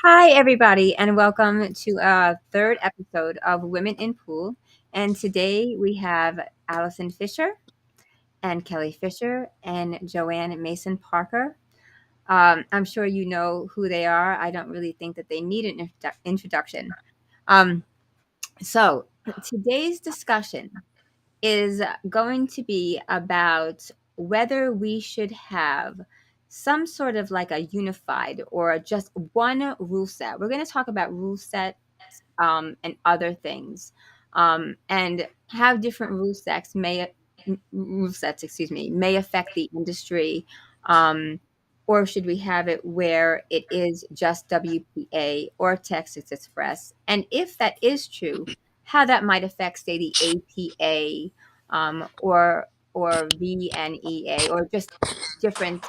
Hi, everybody, and welcome to a third episode of Women in Pool. And today we have Allison Fisher and Kelly Fisher and Joanne Mason Parker. I'm sure you know who they are. I don't really think that they need an introduction. Um, so, today's discussion is going to be about whether we should have some sort of like a unified or just one rule set. We're going to talk about rule sets and other things, and how different rule sets, excuse me, may affect the industry. Um, or should we have it where it is just WPA or Texas Express? And if that is true, how that might affect, say, the APA, or VNEA, or just different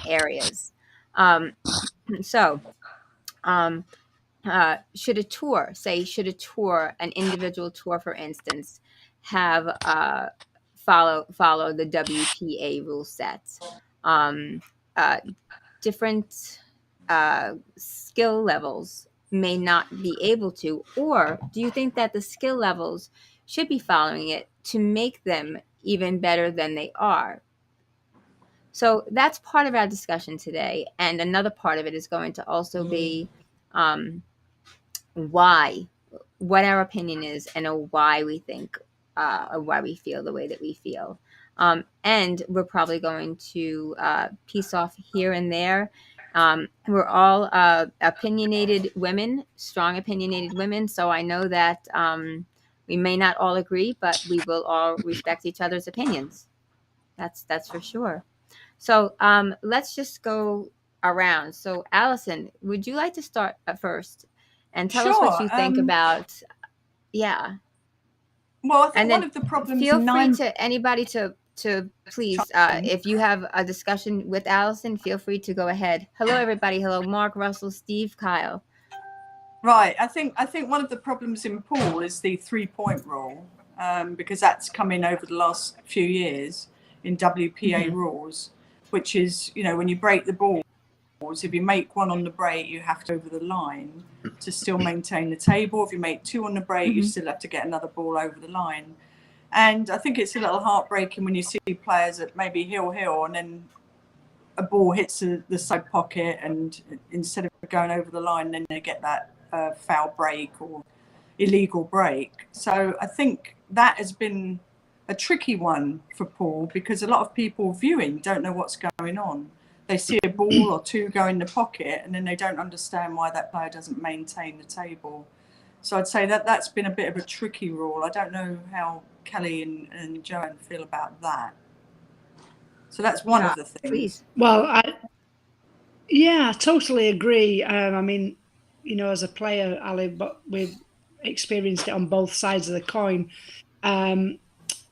areas. Um, so, um, should a tour, an individual tour, for instance, have follow the WPA rule set? Um, uh, Different skill levels may not be able to, or do you think that the skill levels should be following it to make them even better than they are? So that's part of our discussion today, and another part of it is going to also be um, why, what our opinion is, and why we think, or why we feel the way that we feel. And we're probably going to piece off here and there. We're all opinionated women, strong opinionated women. So I know that we may not all agree, but we will all respect each other's opinions. That's for sure. So let's just go around. So Allison, would you like to start first and tell us what Sure. you think about? Yeah, Well, I and think one then of the problems feel free nine to anybody to please, in. if you have a discussion with Allison, feel free to go ahead. Hello, everybody. Hello, Mark, Russell, Steve, Kyle. Right. I think one of the problems in pool is the 3-point rule, because that's come in over the last few years in WPA Mm-hmm. rules, which is, when you break the balls, if you make one on the break, you have to over the line to still maintain the table. If you make two on the break, you Mm-hmm. still have to get another ball over the line. And I think it's a little heartbreaking when you see players that maybe heel and then a ball hits the side pocket, and instead of going over the line, then they get that foul break or illegal break. So I think that has been a tricky one for Paul, because a lot of people viewing don't know what's going on. They see a ball or two go in the pocket, and then they don't understand why that player doesn't maintain the table. So I'd say that that's been a bit of a tricky rule. I don't know how Kelly and Joanne feel about that. So that's one of the things. Please. Well, I totally agree. I mean, as a player, Ali, but we've experienced it on both sides of the coin. Um,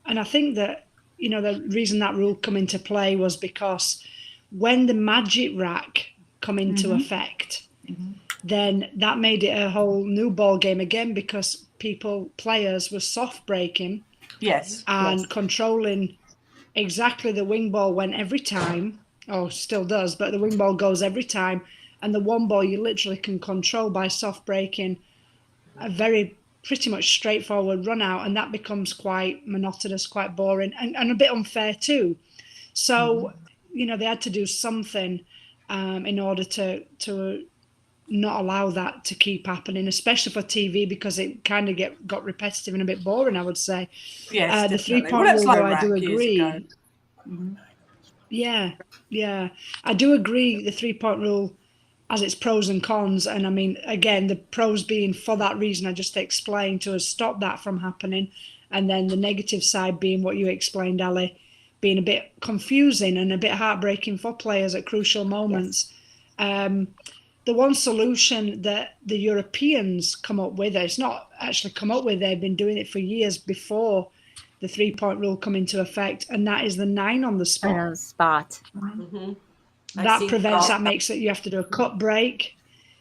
and I think that, the reason that rule come into play was because when the magic rack come into Mm-hmm. effect, then that made it a whole new ball game again, because players were soft breaking Yes, and yes. controlling exactly the wing ball went every time, or still does, but the wing ball goes every time. And the one ball you literally can control by soft breaking a very pretty much straightforward run out, and that becomes quite monotonous, quite boring, and a bit unfair too. So, they had to do something in order to not allow that to keep happening, especially for TV, because it kind of got repetitive and a bit boring, I would say. Yes, The definitely. Well, 3-point that's rule, like though, I do Iraq years ago. agree. Yeah, yeah. I do agree the 3-point rule has its pros and cons. And I mean, again, the pros being for that reason I just explained, to stop that from happening. And then the negative side being what you explained, Ali, being a bit confusing and a bit heartbreaking for players at crucial Yes. moments. The one solution that the Europeans come up with, it's not actually come up with, they've been doing it for years before the 3-point rule come into effect, and that is the 9 on the I spot. know, spot. I've That seen prevents, that. that makes it, you have to do a cut break.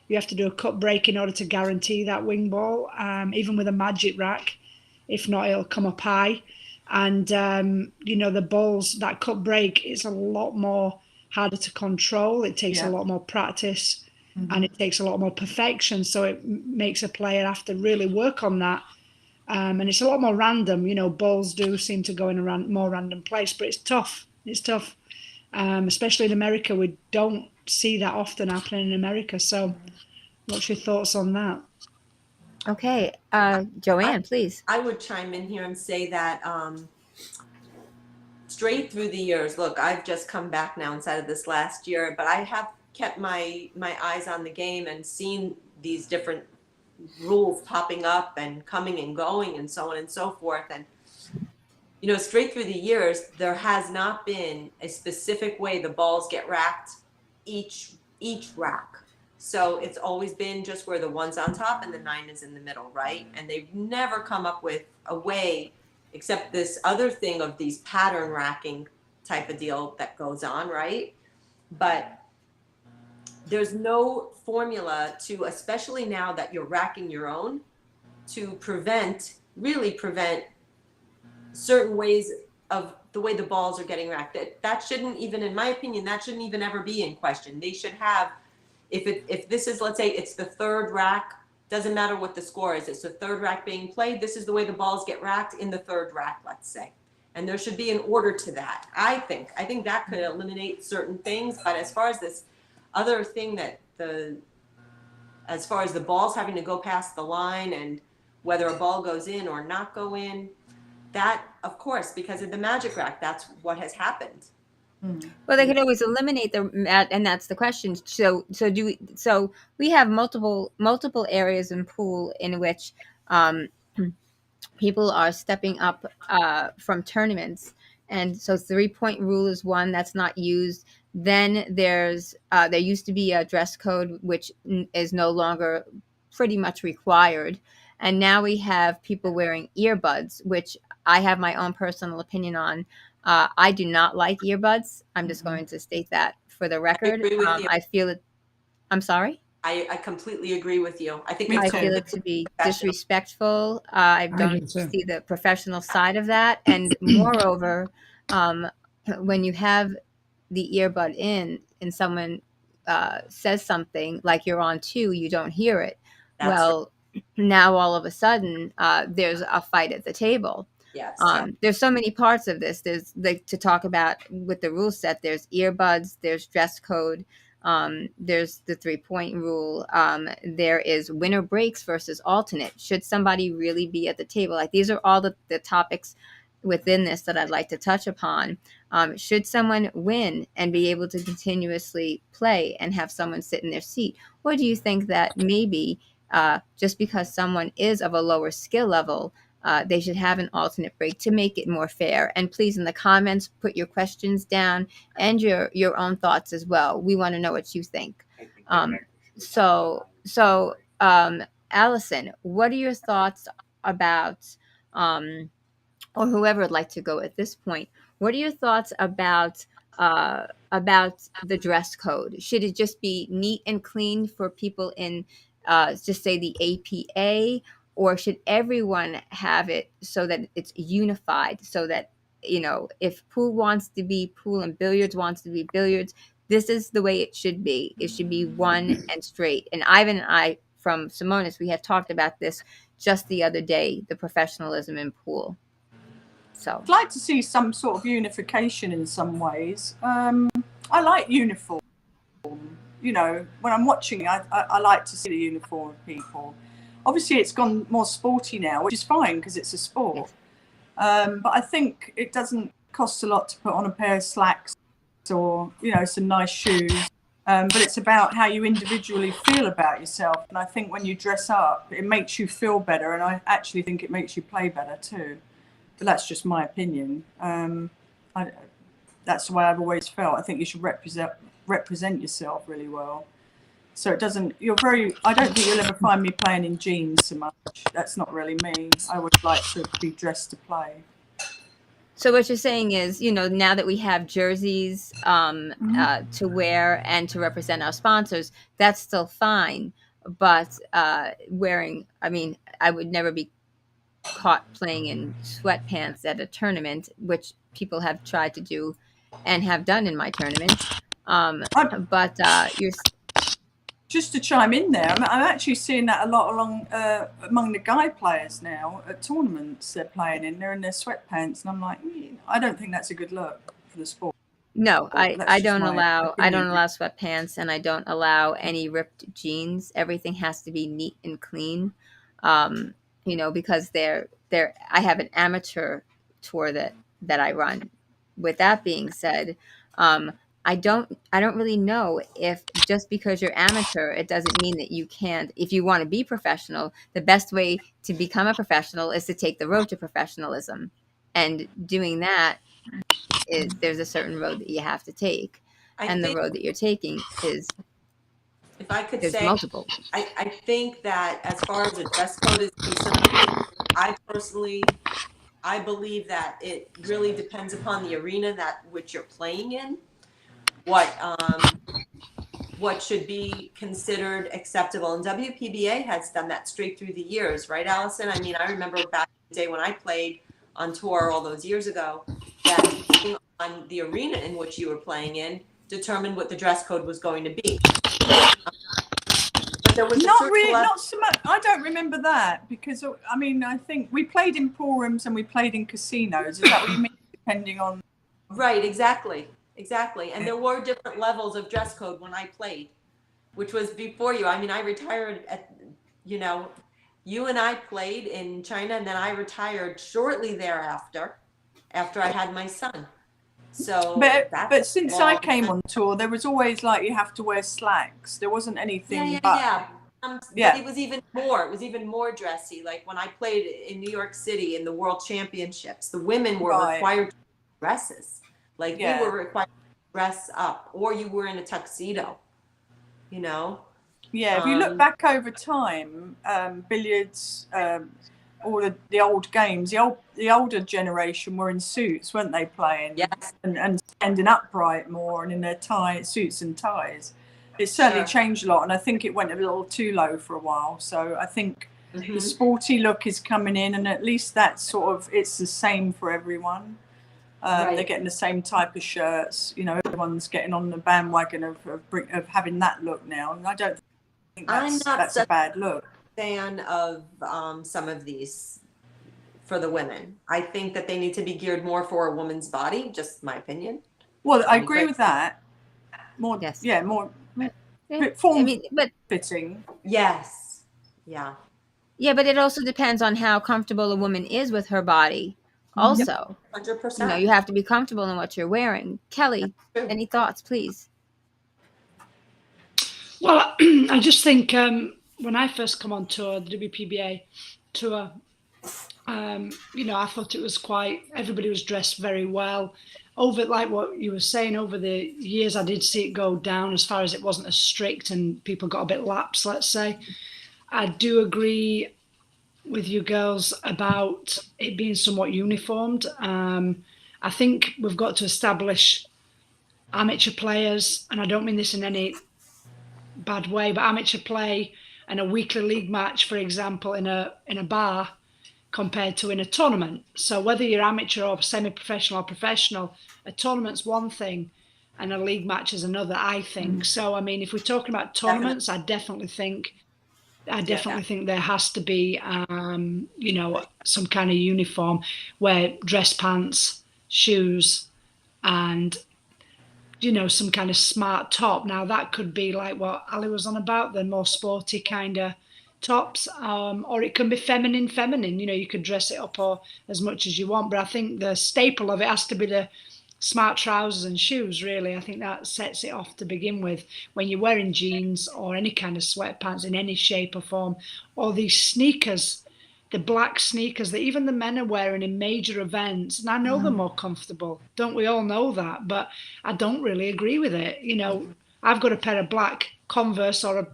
You have to do a cut break in order to guarantee that wing ball, even with a magic rack. If not, it'll come up high. And, the balls, that cut break, it's a lot more harder to control. It takes a Yeah. lot more practice. and it takes a lot more perfection. So it makes a player have to really work on that. And it's a lot more random. Balls do seem to go in a more random place, but it's tough. It's tough, especially in America. We don't see that often happening in America. So, what's your thoughts on that? Okay, Joanne, please. I would chime in here and say that straight through the years, look, I've just come back now inside of this last year, but I have kept my eyes on the game and seen these different rules popping up and coming and going and so on and so forth. And straight through the years, there has not been a specific way the balls get racked each rack. So it's always been just where the one's on top and the 9 is in the middle, right? And they've never come up with a way, except this other thing of these pattern racking type of deal that goes on, right? But there's no formula to, especially now that you're racking your own, to really prevent certain ways of the way the balls are getting racked. That shouldn't even, in my opinion, that shouldn't even ever be in question. They should have, if this is, let's say it's the third rack, doesn't matter what the score is, it's the third rack being played, this is the way the balls get racked in the third rack, let's say. And there should be an order to that, I think that could eliminate certain things. But as far as this other thing as far as the balls having to go past the line and whether a ball goes in or not go in, that, of course, because of the magic rack, that's what has happened. Well, they could always eliminate and that's the question. So we have multiple areas in pool in which people are stepping up from tournaments, and so 3-point rule is one that's not used. Then there used to be a dress code which is no longer pretty much required, and now we have people wearing earbuds, which I have my own personal opinion on. I do not like earbuds. I'm just going to state that for the record. I agree with you. I feel it. I'm sorry. I completely agree with you. I think I feel it to be disrespectful. I don't see the professional side of that. And moreover, when you have the earbud in and someone says something like you're on 2, you don't hear it. Well, now all of a sudden there's a fight at the table. Yes. There's so many parts of this. There's to talk about with the rule set. There's earbuds. There's dress code. There's the 3-point rule. There is winner breaks versus alternate. Should somebody really be at the table? Like, these are all the topics within this that I'd like to touch upon. Should someone win and be able to continuously play and have someone sit in their seat? Or do you think that maybe just because someone is of a lower skill level, they should have an alternate break to make it more fair? And please, in the comments, put your questions down and your own thoughts as well. We want to know what you think. So, Allison, what are your thoughts about, or whoever would like to go at this point? What are your thoughts about the dress code? Should it just be neat and clean for people in, just say, the APA? Or should everyone have it so that it's unified, so that, if pool wants to be pool and billiards wants to be billiards, this is the way it should be. It should be one and straight. And Ivan and I from Simonis, we had talked about this just the other day, the professionalism in pool. So I'd like to see some sort of unification in some ways. I like uniform. When I'm watching, I like to see the uniform of people. Obviously, it's gone more sporty now, which is fine because it's a sport. But I think it doesn't cost a lot to put on a pair of slacks or, some nice shoes. But it's about how you individually feel about yourself. And I think when you dress up, it makes you feel better. And I actually think it makes you play better too. But that's just my opinion. That's the way I've always felt. I think you should represent yourself really well. So it doesn't, I don't think you'll ever find me playing in jeans so much. That's not really me. I would like to be dressed to play. So what you're saying is, now that we have jerseys to wear and to represent our sponsors, that's still fine. But wearing, I would never be caught playing in sweatpants at a tournament, which people have tried to do and have done in my tournament. But you're... Just to chime in there, I'm actually seeing that a lot among the guy players now at tournaments they're playing in. They're in their sweatpants, and I'm like, I don't think that's a good look for the sport. No, That's I just don't my allow opinion. sweatpants, and I don't allow any ripped jeans. Everything has to be neat and clean. Um, because they're I have an amateur tour that I run. With that being said, um, I don't really know if just because you're amateur, it doesn't mean that you can't. If you want to be professional, the best way to become a professional is to take the road to professionalism, and doing that there's a certain road that you have to take, I and the think road that you're taking is if I could there's say, multiple. I think that as far as the dress code is concerned, I personally, I believe that it really depends upon the arena that which you're playing in, what what should be considered acceptable. And WPBA has done that straight through the years, right, Allison? I mean, I remember back in the day when I played on tour all those years ago, that depending on the arena in which you were playing in determined what the dress code was going to be. But there was a Not certain really, level. not so much. I don't remember that because I mean, I think we played in pool rooms and we played in casinos. Is that what you mean? Depending on Right, exactly. Exactly. And there were different levels of dress code when I played, which was before you. I mean, I retired at, you know, you and I played in China, and then I retired shortly thereafter, after I had my son. So but that's a since I long came time. on tour, there was always like you have to wear slacks. There wasn't Yeah, anything yeah, but yeah. But yeah, it was even more. It was even more dressy. Like when I played in New York City in the World Championships, the women were right, required to wear dresses. Like we were yeah. required to dress up, or you were in a tuxedo. You know. Yeah, if you look Um, back over time, billiards, all the old games, the older generation were in suits, weren't they, playing yes, and standing upright more and in their suits and ties. It's certainly sure. changed a lot, and I think it went a little too low for a while. So I think the Hmm. sporty look is coming in, and at least that's sort of it's the same for everyone. They're Right. getting the same type of shirts. Everyone's getting on the bandwagon of having that look now, and I don't think I'm not that's a such bad look. a fan of some of these for the women. I think that they need to be geared more for a woman's body. Just my opinion. Well, I Call me agree crazy. with that. More, Yes. yeah, more Yeah. I form mean, but fitting. Yes. Yeah. yeah, but it also depends on how comfortable a woman is with her body. Mm-hmm. Also, 100%. you have to be comfortable in what you're wearing. Kelly, True. any thoughts, please? Well, I just think when I first come on tour, the WPBA tour, I thought it was everybody was dressed very well. Over, like what you were saying, over the years, I did see it go down as far as it wasn't as strict and people got a bit lax, let's say. I do agree with you girls about it being somewhat uniformed. I think we've got to establish amateur players, and I don't mean this in any bad way, but amateur play and a weekly league match, for example, in a bar compared to in a tournament. So whether you're amateur or semi-professional or professional, a tournament's one thing and a league match is another, I think. So I mean, if we're talking about Definitely. tournaments, I Yeah. definitely think there has to be, some kind of uniform where dress pants, shoes, and some kind of smart top. Now that could be like what Ali was on about, the more sporty kind of tops, or it can be feminine. You could dress it up or as much as you want, but I think the staple of it has to be the smart trousers and shoes. Really, I think that sets it off to begin with. When you're wearing jeans or any kind of sweatpants in any shape or form, or these sneakers, the black sneakers that even the men are wearing in major events, and I know they're more comfortable. Don't we all know that? But I don't really agree with it. I've got a pair of black Converse or a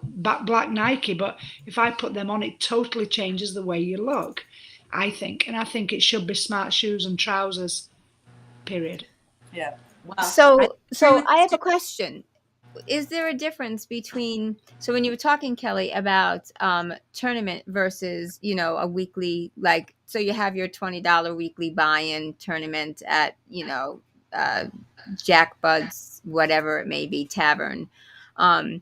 black Nike, but if I put them on, it totally changes the way you look, I think. And I think it should be smart shoes and trousers, period. Yeah. Well, I agree So with I you have too. a question. Is there a difference between, so when you were talking, Kelly, about tournament versus a weekly, like, so you have your $20 weekly buy-in tournament at uh, Jack Bud's, whatever it may be, tavern, um,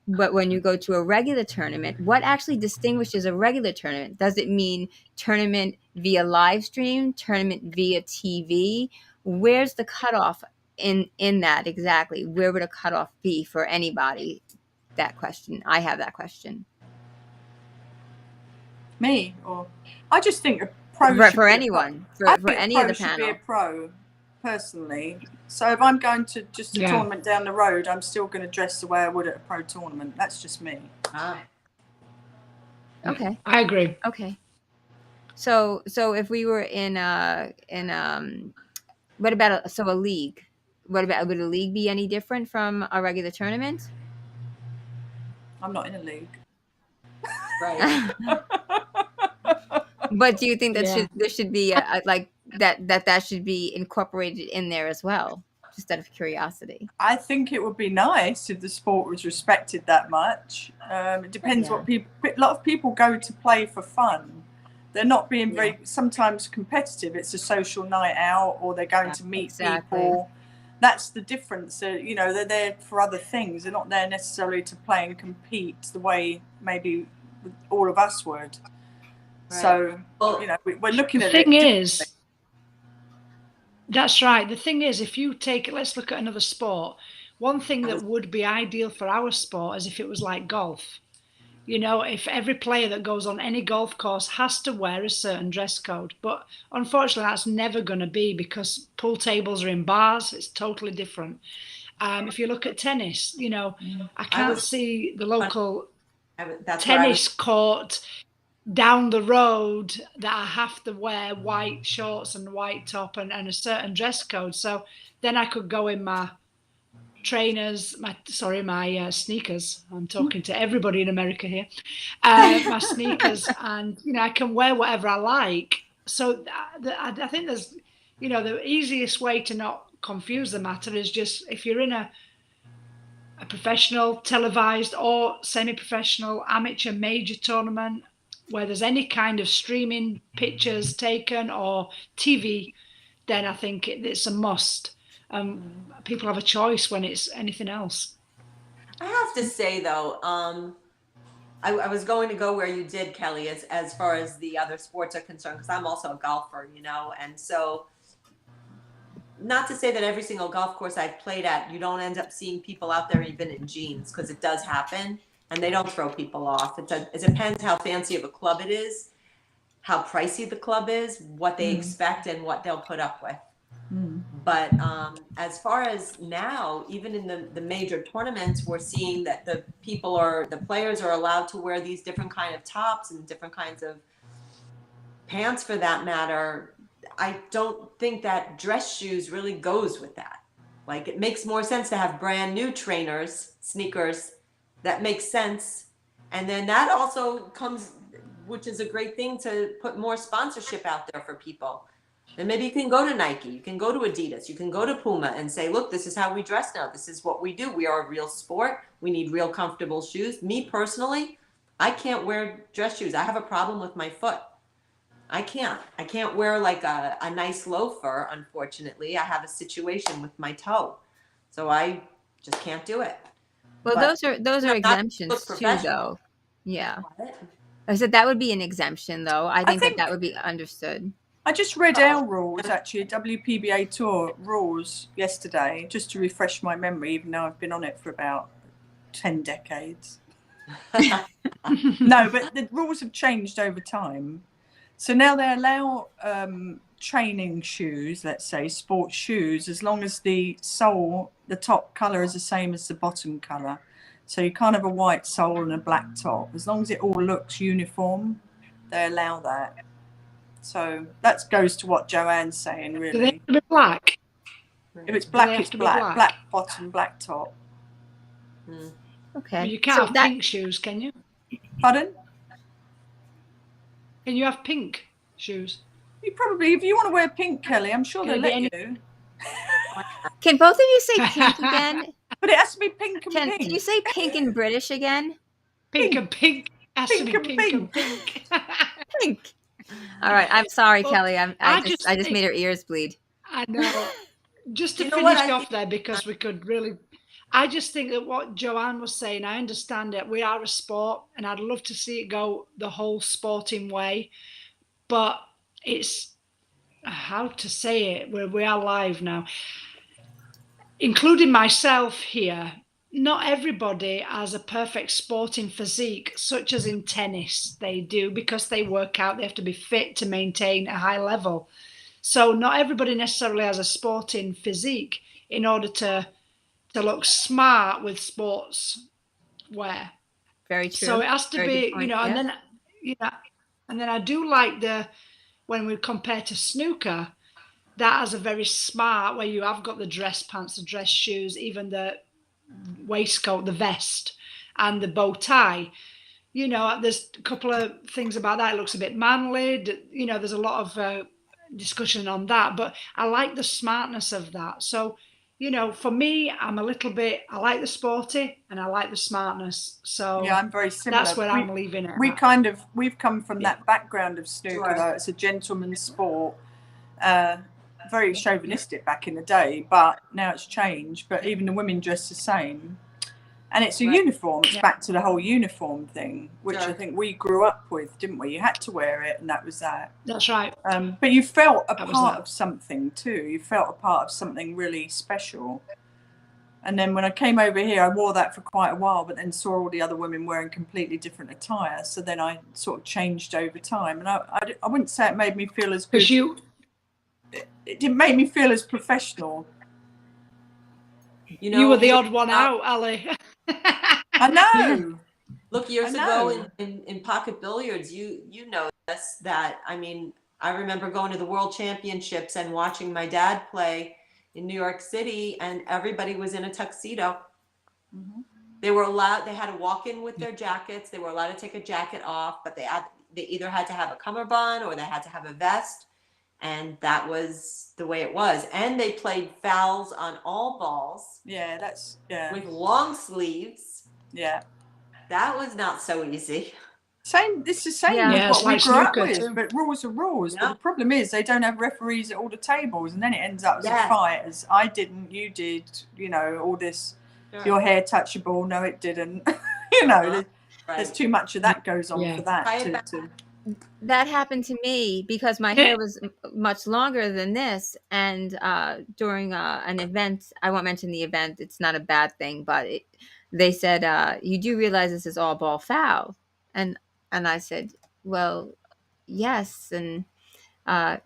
But when you go to a regular tournament, what actually distinguishes a regular tournament? Does it mean tournament via live stream, tournament via TV? Where's the cutoff in that exactly? Where would a cutoff be for anybody? That question. I have that question. Me or I just think a pro should For be anyone, I for think a any of pro the should be a panel. pro, personally. So if I'm going to just a Yeah. tournament down the road, I'm still going to dress the way I would at a pro tournament. That's just me. Ah. Okay. I agree. Okay. So if we were what about a league? What about, would a league be any different from a regular tournament? I'm not in a league. Right. But do you think that Yeah. there should be like that should be incorporated in there as well, just out of curiosity? I think it would be nice if the sport was respected that much. It depends Yeah. what people. A lot of people go to play for fun. They're not being Yeah. very sometimes competitive. It's a social night out, or they're going to meet Exactly. people. That's the difference. They're there for other things. They're not there necessarily to play and compete the way maybe all of us would. Right. So Well, we're looking The at thing it. is, that's right. The thing is, if you take, let's look at another sport. One thing that would be ideal for our sport is if it was like golf. If every player that goes on any golf course has to wear a certain dress code. But unfortunately, that's never going to be, because pool tables are in bars. It's totally different. If you look at tennis, I can't see the local that's where I was. tennis court down the road that I have to wear white shorts and white top and a certain dress code. So then I could go in my trainers, my sneakers. I'm talking to everybody in America here. My sneakers, and I can wear whatever I like. So I think there's, the easiest way to not confuse the matter is just, if you're in a professional, televised, or semi-professional, amateur, major tournament where there's any kind of streaming pictures taken or TV, then I think it's a must. People have a choice when it's anything else. I have to say though, I was going to go where you did, Kelly, as far as the other sports are concerned, because I'm also a golfer, and so, not to say that every single golf course I've played at, you don't end up seeing people out there even in jeans, because it does happen, and they don't throw people off. It depends how fancy of a club it is, how pricey the club is, what they expect, and what they'll put up with. But as far as now, even in the major tournaments, we're seeing that the players are allowed to wear these different kind of tops and different kinds of pants, for that matter. I don't think that dress shoes really goes with that. Like, it makes more sense to have brand new trainers, sneakers, that makes sense. And then that also comes, which is a great thing, to put more sponsorship out there for people. Then maybe you can go to Nike, you can go to Adidas, you can go to Puma and say, look, this is how we dress now. This is what we do. We are a real sport. We need real comfortable shoes. Me personally, I can't wear dress shoes. I have a problem with my foot. I can't wear like a nice loafer, unfortunately. I have a situation with my toe. So I just can't do it. Well, But those are exemptions too, professional. though. Yeah. I said that would be an exemption, though. I think that would be understood. I just read our rules, actually, WPBA Tour rules yesterday, just to refresh my memory, even though I've been on it for about 10 decades. No, but the rules have changed over time. So now they allow training shoes, let's say, sports shoes, as long as the sole, the top colour is the same as the bottom colour. So you can't have a white sole and a black top. As long as it all looks uniform, they allow that. So that goes to what Joanne's saying, really. Do they have to be black? If it's black, it's black. Black bottom, black top. Okay. You can't have pink shoes, can you? Pardon? Can you have pink shoes? You probably, if you want to wear pink, Kelly, I'm sure they'll let you. Can both of you say pink again? But it has to be pink and pink. Can you say pink in British again? Pink and pink. Has to be Pink pink and and pink. Pink. All right. I'm sorry, Well, Kelly. I just think- made her ears bleed. I know. Just to You know what, finish I off there, because we could really, I just think that what Joanne was saying, I understand it. We are a sport, and I'd love to see it go the whole sporting way. But it's how to say it. We are live now, including myself here. Not everybody has a perfect sporting physique, such as in tennis they do, because they work out. They have to be fit to maintain a high level. So not everybody necessarily has a sporting physique in order to look smart with sports wear. Very true. So it has to Very be, good point. and Yeah. then, and then I do like when we compare to snooker, that has a very smart where you have got the dress pants, the dress shoes, even the waistcoat, the vest, and the bow tie. There's a couple of things about that. It looks a bit manly. There's a lot of discussion on that, but I like the smartness of that. So, for me, I like the sporty and I like the smartness. So Yeah, I'm very similar. that's where I'm leaving it. We've come from that background of snooker, Sure. though. It's a gentleman's sport. Very chauvinistic back in the day, but now it's changed. But even the women dress the same. And it's a uniform. It's back to the whole uniform thing, which Sure. I think we grew up with, didn't we? You had to wear it, and that was that. That's right. But you felt a That was part that. of something too. You felt a part of something really special. And then when I came over here, I wore that for quite a while, but then saw all the other women wearing completely different attire. So then I sort of changed over time. And I wouldn't say it made me feel as good. Because It didn't make me feel as professional. you were the odd one out, Ali. I know. Look, years I know. ago in pocket billiards, you know this, that, I mean, I remember going to the World Championships and watching my dad play in New York City, and everybody was in a tuxedo. Mhm. They had to walk in with their jackets. They were allowed to take a jacket off, but they either had to have a cummerbund or they had to have a vest. And that was the way it was. And they played fouls on all balls. Yeah, with long sleeves. Yeah. That was not so easy. It's the same Yeah. with what we grew up with, too. but rules are rules. Yeah. But the problem is they don't have referees at all the tables, and then it ends up as a fight. As I didn't, you did, all this. Sure. Your hair touched your ball, no, it didn't. There's too much of that goes on for that. That happened to me because my hair was much longer than this, and during an event, I won't mention the event. It's not a bad thing, but they said, "You do realize this is all ball foul," and I said, "Well, yes," and I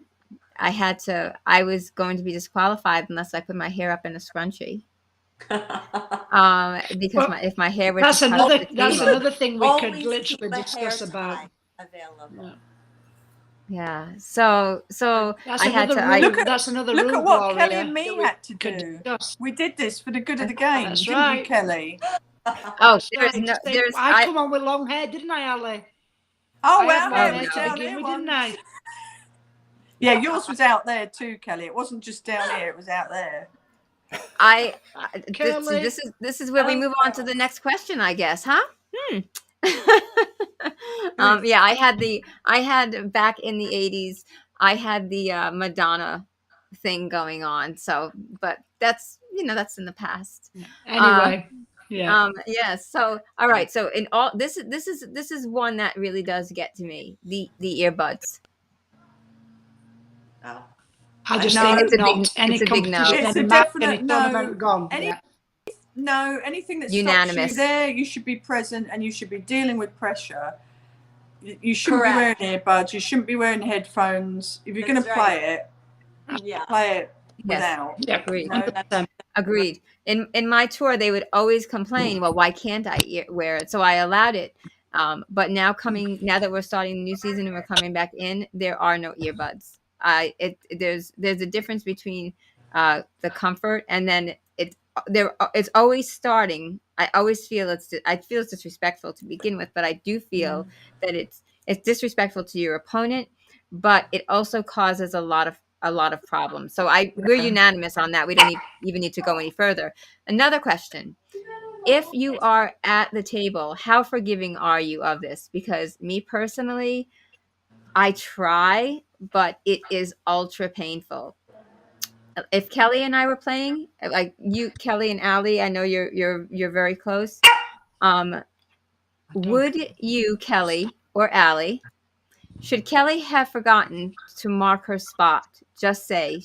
was going to be disqualified unless I put my hair up in a scrunchie. Because if my hair was that's another thing we Always could literally keep a hair discuss about. tie available. Yeah. So That's I had to. that's another Look rule. at what Gloria, Kelly and me that had to do. We did this for the good of the game, That's didn't right. we, Kelly? Oh, I come on with long hair, didn't I, Ali? Oh, I well, had yeah, long it hair was to down begin there with, once. didn't I? Yeah, yours was out there too, Kelly. It wasn't just down here; it was out there. This is where we move on to the next question, I guess, huh? Yeah, I had back in the 80s, I had the Madonna thing going on. So, but that's in the past. Anyway, yeah. Yes. So, all right. So, in all this is one that really does get to me. The earbuds. Oh. I just No, think it's a not big- any it's a big no. competition, It's a any match, definite any no. tournament gone. No, anything that stops Unanimous. you there, you should be present and you should be dealing with pressure. You shouldn't Correct. be wearing earbuds. You shouldn't be wearing headphones. If you're going to That's play Yeah. it Yes. without. Yep. Agreed. No, Agreed. In my tour, they would always complain, well, why can't I wear it? So I allowed it. But now that we're starting the new season and we're coming back in, there are no earbuds. There's a difference between the comfort and then it's always starting. I always feel it's disrespectful to begin with, but I do feel that it's disrespectful to your opponent, but it also causes a lot of problems. So we're unanimous on that. We don't even need to go any further. Another question. If you are at the table, how forgiving are you of this? Because me personally, I try, but it is ultra painful. if Kelly and I were playing, like you, Kelly and Allie, I know you're very close. Would you, Kelly or Allie, should Kelly have forgotten to mark her spot? Just say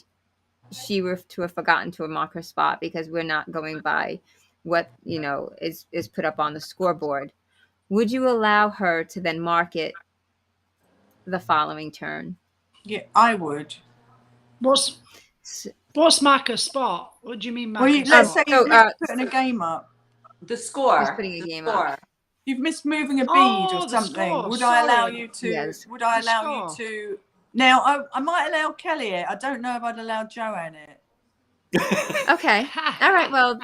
she were to have forgotten to mark her spot because we're not going by what is put up on the scoreboard. Would you allow her to then mark it the following turn? Yeah, I would. What's S- marker spot? What do you mean Well, marker let's spot? say you've missed putting a game up. The He's score. putting a The game score. up. You've missed moving a bead Oh, or the something. score, Would I allow sorry. you to? Yes. Would I The allow score. you to? Now, I might allow Kelly it. I don't know if I'd allow Joanne it. Okay. All right. Well,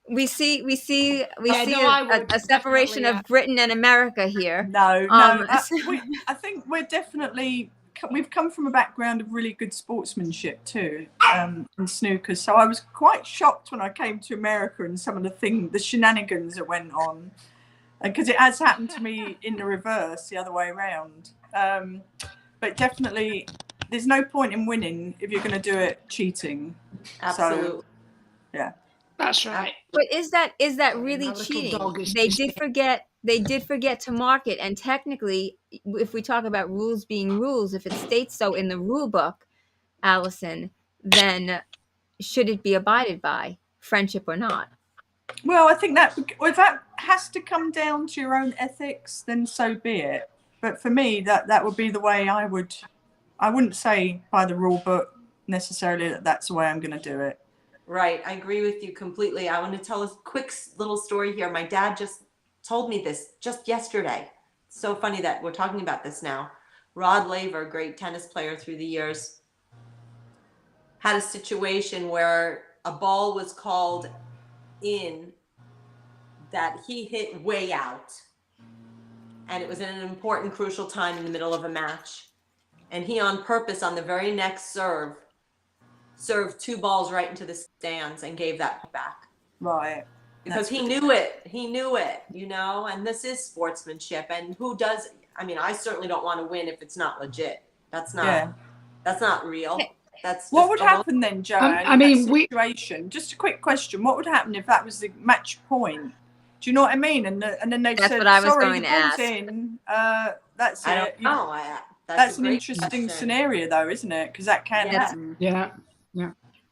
we see I would, a separation definitely, of Britain and America here. No, So- I think we're definitely, we've come from a background of really good sportsmanship too, in snooker. So I was quite shocked when I came to America and some of the shenanigans that went on, because it has happened to me in the reverse, the other way around. But definitely, there's no point in winning if you're going to do it cheating. Absolutely. So, yeah. That's right. But is that really My little cheating? dog is They did forget to mark it, and technically, if we talk about rules being rules, if it states so in the rule book, Allison, then should it be abided by, friendship or not? Well, I think that if that has to come down to your own ethics, then so be it. But for me, that would be the way I would. I wouldn't say by the rule book necessarily that that's the way I'm going to do it. Right. I agree with you completely. I want to tell a quick little story here. My dad just told me this just yesterday. So funny that we're talking about this now. Rod Laver, great tennis player through the years, had a situation where a ball was called in that he hit way out. And it was in an important, crucial time in the middle of a match. And he, on purpose, on the very next served two balls right into the stands and gave that back. Right. Because he knew it, and this is sportsmanship. And who does, I certainly don't want to win if it's not legit. That's not real. That's what would happen then, Joanne, in that situation? Just a quick question. What would happen if that was the match point? Do you know what I mean? And then they said, what I was sorry, going the to ball's ask. In. That's I it. don't know. That's an interesting scenario, though, isn't it? Because that can happen. Yeah.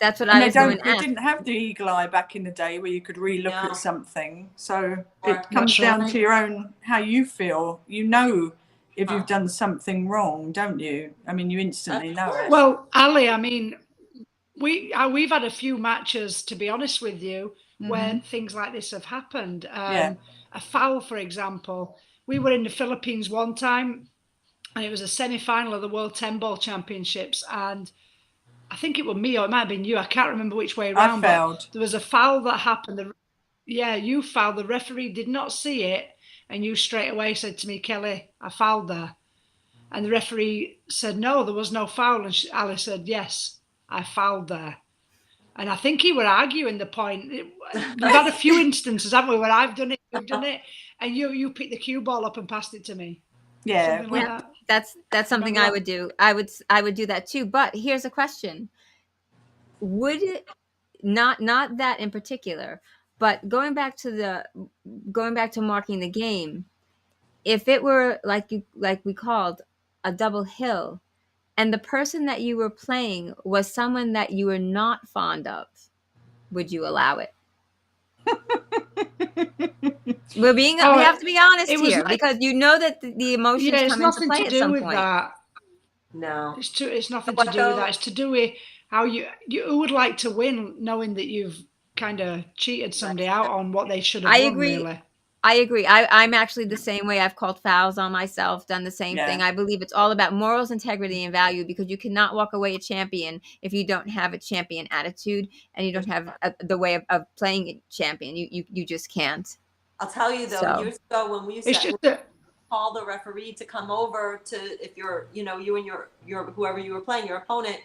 That's what I was going to They ask. didn't have the eagle eye back in the day where you could relook at something. So Or- it comes down to your own, how you feel. You know if you've done something wrong, don't you? You instantly know it. Well, Ali, we've had a few matches, to be honest with you, where things like this have happened. A foul, for example. We were in the Philippines one time, and it was a semi-final of the World 10 Ball Championships, and I think it was me, or it might have been you. I can't remember which way around. I fouled. But there was a foul that happened. You fouled. The referee did not see it, and you straight away said to me, Kelly, I fouled there. And the referee said, no, there was no foul. And Alice said, yes, I fouled there. And I think he were arguing the point. We've had a few instances, haven't we, where I've done it, you've done it, and you picked the cue ball up and passed it to me. Yeah. Something like that. That's something I would do. I would do that too. But here's a question: would it not that in particular, but going back to marking the game, if it were like we called a double hill, and the person that you were playing was someone that you were not fond of, would you allow it? We have to be honest here, because you know that the emotions come into play at some point. That. No, it's nothing to do with that. It's to do with how you would like to win, knowing that you've kind of cheated somebody out on what they should have won. Really. I agree. I'm actually the same way. I've called fouls on myself, done the same thing. I believe it's all about morals, integrity, and value, because you cannot walk away a champion if you don't have a champion attitude and you don't have the way of playing a champion. You just can't. I'll tell you though, years ago when we used to call the referee to come over to, if you're, you and your whoever you were playing, your opponent,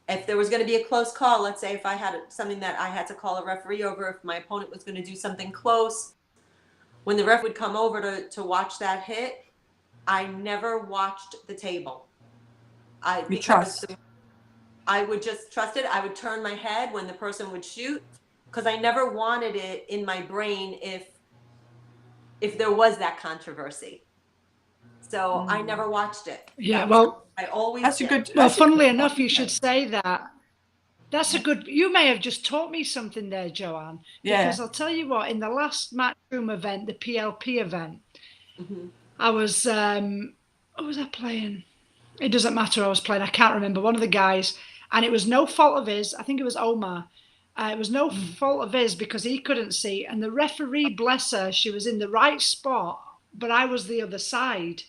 if there was going to be a close call, let's say if I had something that I had to call a referee over, if my opponent was going to do something close, when the ref would come over to watch that hit, I never watched the table. I I would just trust it. I would turn my head when the person would shoot, because I never wanted it in my brain if there was that controversy. So I never watched it. Yeah, well, I always That's a did. good. well, that's a good funnily enough, point, you isn't should it? say that. That's a good. You may have just taught me something there, Joanne. Yeah. Because I'll tell you what. In the last Matchroom event, the PLP event, Mhm. I was. What was I playing? It doesn't matter. I was playing. I can't remember. One of the guys, and it was no fault of his. I think it was Omar. It was no fault of his because he couldn't see, and the referee, bless her, she was in the right spot, but I was the other side.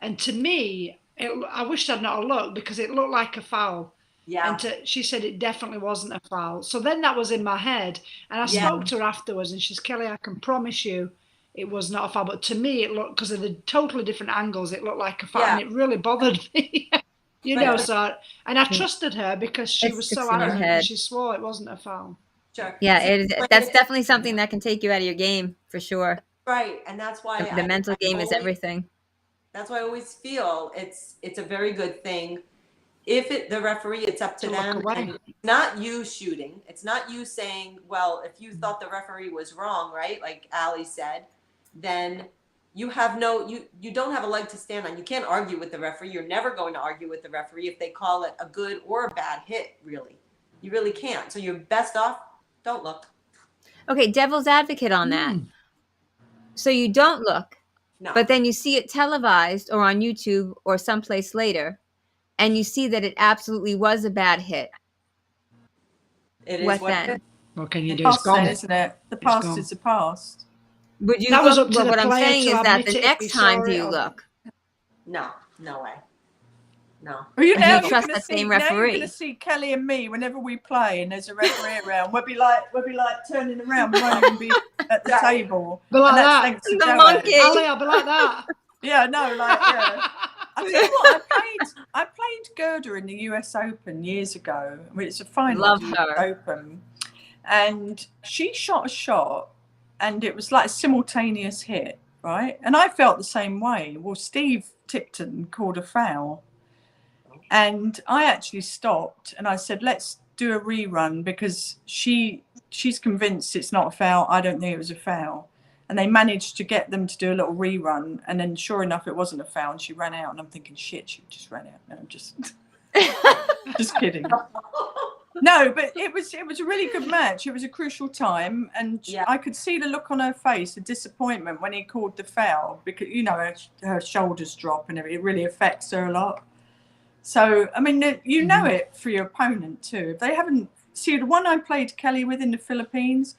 And to me, I wished I'd not have looked because it looked like a foul. Yeah. And she said it definitely wasn't a foul. So then that was in my head. And I Yeah. spoke to her afterwards and she's, Kelly, I can promise you it was not a foul. But to me, it looked, because of the totally different angles, it looked like a foul. Yeah. And it really bothered me. You know, so, and I trusted her because she It was sticks so in your adamant head. and she swore it wasn't a foul. Sure. Yeah, that's it's- definitely something that can take you out of your game for sure. Right, and that's why The mental game is always- everything. That's why I always feel it's a very good thing. If the referee, it's up to To look them. away. And it's not you shooting. It's not you saying, well, if you thought the referee was wrong, right? Like Ali said, then you have you don't have a leg to stand on. You can't argue with the referee. You're never going to argue with the referee if they call it a good or a bad hit, really. You really can't. So you're best off, don't look. Okay, devil's advocate on that. So you don't look, No. but then you see it televised or on YouTube or someplace later, and you see that it absolutely was a bad hit. It is What what then? it is. What can you do? Past It's gone. then, isn't it? The past gone. is the past. Would you That look? was up to Well, the what I'm player saying to is that admit the it if next he time saw do it you or- look? No way. No. Well, you And know, you you're trust gonna that see, same now you're referee. going to see Kelly and me whenever we play and there's a referee around. We'll be like turning around. We won't even be at the table. But like And that's that. thanks to The Joanne. monkey. Ali, I'll be like that. Yeah, no, like yeah. I tell you what, I played Gerda in the US Open years ago. I mean, it's a final Love of the her. US Open, and she shot a shot, and it was like a simultaneous hit, right? And I felt the same way. Well, Steve Tipton called a foul, and I actually stopped and I said, "Let's do a rerun," because she's convinced it's not a foul. I don't think it was a foul. And they managed to get them to do a little rerun, and then sure enough, it wasn't a foul. And she ran out, and I'm thinking, shit, she just ran out. No, just kidding. No, but it was a really good match. It was a crucial time, and Yeah. I could see the look on her face, the disappointment when he called the foul, because you know her shoulders drop and everything. It really affects her a lot. So I mean, you know it for your opponent too. If they haven't, see the one I played Kelly with in the Philippines,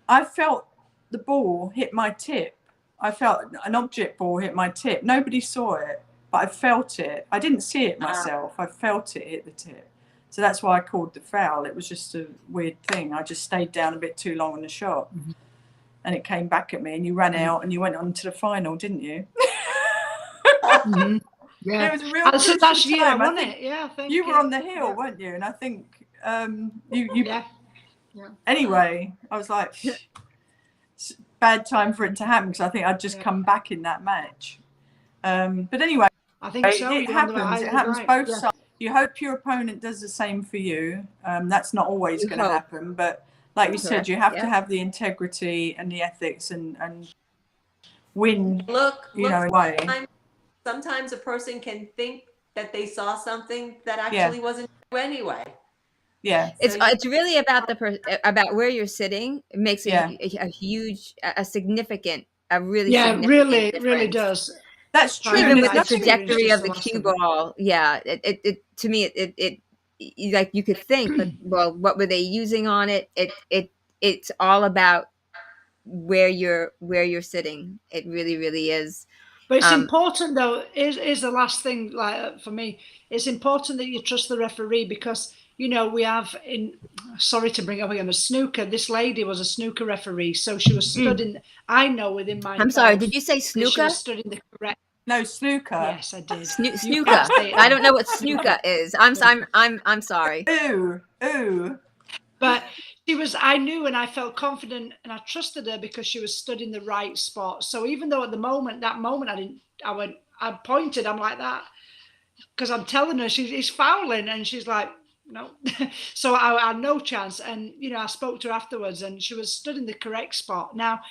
I felt the ball hit my tip. I felt an object ball hit my tip. Nobody saw it, but I felt it. I didn't see it myself. I felt it hit the tip. So that's why I called the foul. It was just a weird thing. I just stayed down a bit too long on the shot. And it came back at me, and you ran out and you went on to the final, didn't you? Yeah. It was a real So crucial that's year, time. I wasn't think it? Yeah, I think you were yeah. on the hill, Yeah. weren't you? And I think you Yeah. anyway, I was like, bad time for it to happen, because I think I'd just come back in that match. But anyway, I think so. it You're on the happens. It right- happens right. both Yeah. sides. You hope your opponent does the same for you. That's not always You going to hope. happen, but like you said, Correct, you have to yeah. have the integrity and the ethics and win. Look, You know, in a way. sometimes a person can think that they saw something that actually wasn't true anyway. Yeah. It's really about about where you're sitting. It makes Yeah. a huge, a significant, a really Yeah, significant really difference. does. That's true. Even and with there's the nothing- trajectory just of the the last cue of it. ball, yeah, it to me it like you could think, but well, what were they using on it? It's all about where you're sitting. It really is. But it's important, though. Is the last thing, like for me, it's important that you trust the referee, because you know we have in. Sorry to bring up again, a snooker. This lady was a snooker referee, so she was stood in. I know within my. I'm sorry. Did you say She snooker? was stood in the correct. No, snooker. Yes, I did. You Snooker. can't say it. I don't know what snooker is. I'm sorry. Ooh. But she was, I knew and I felt confident and I trusted her because she was stood in the right spot. So even though at that moment I pointed, I'm like that, because I'm telling her he's fouling, and she's like, no. So I had no chance. And, I spoke to her afterwards and she was stood in the correct spot. Now,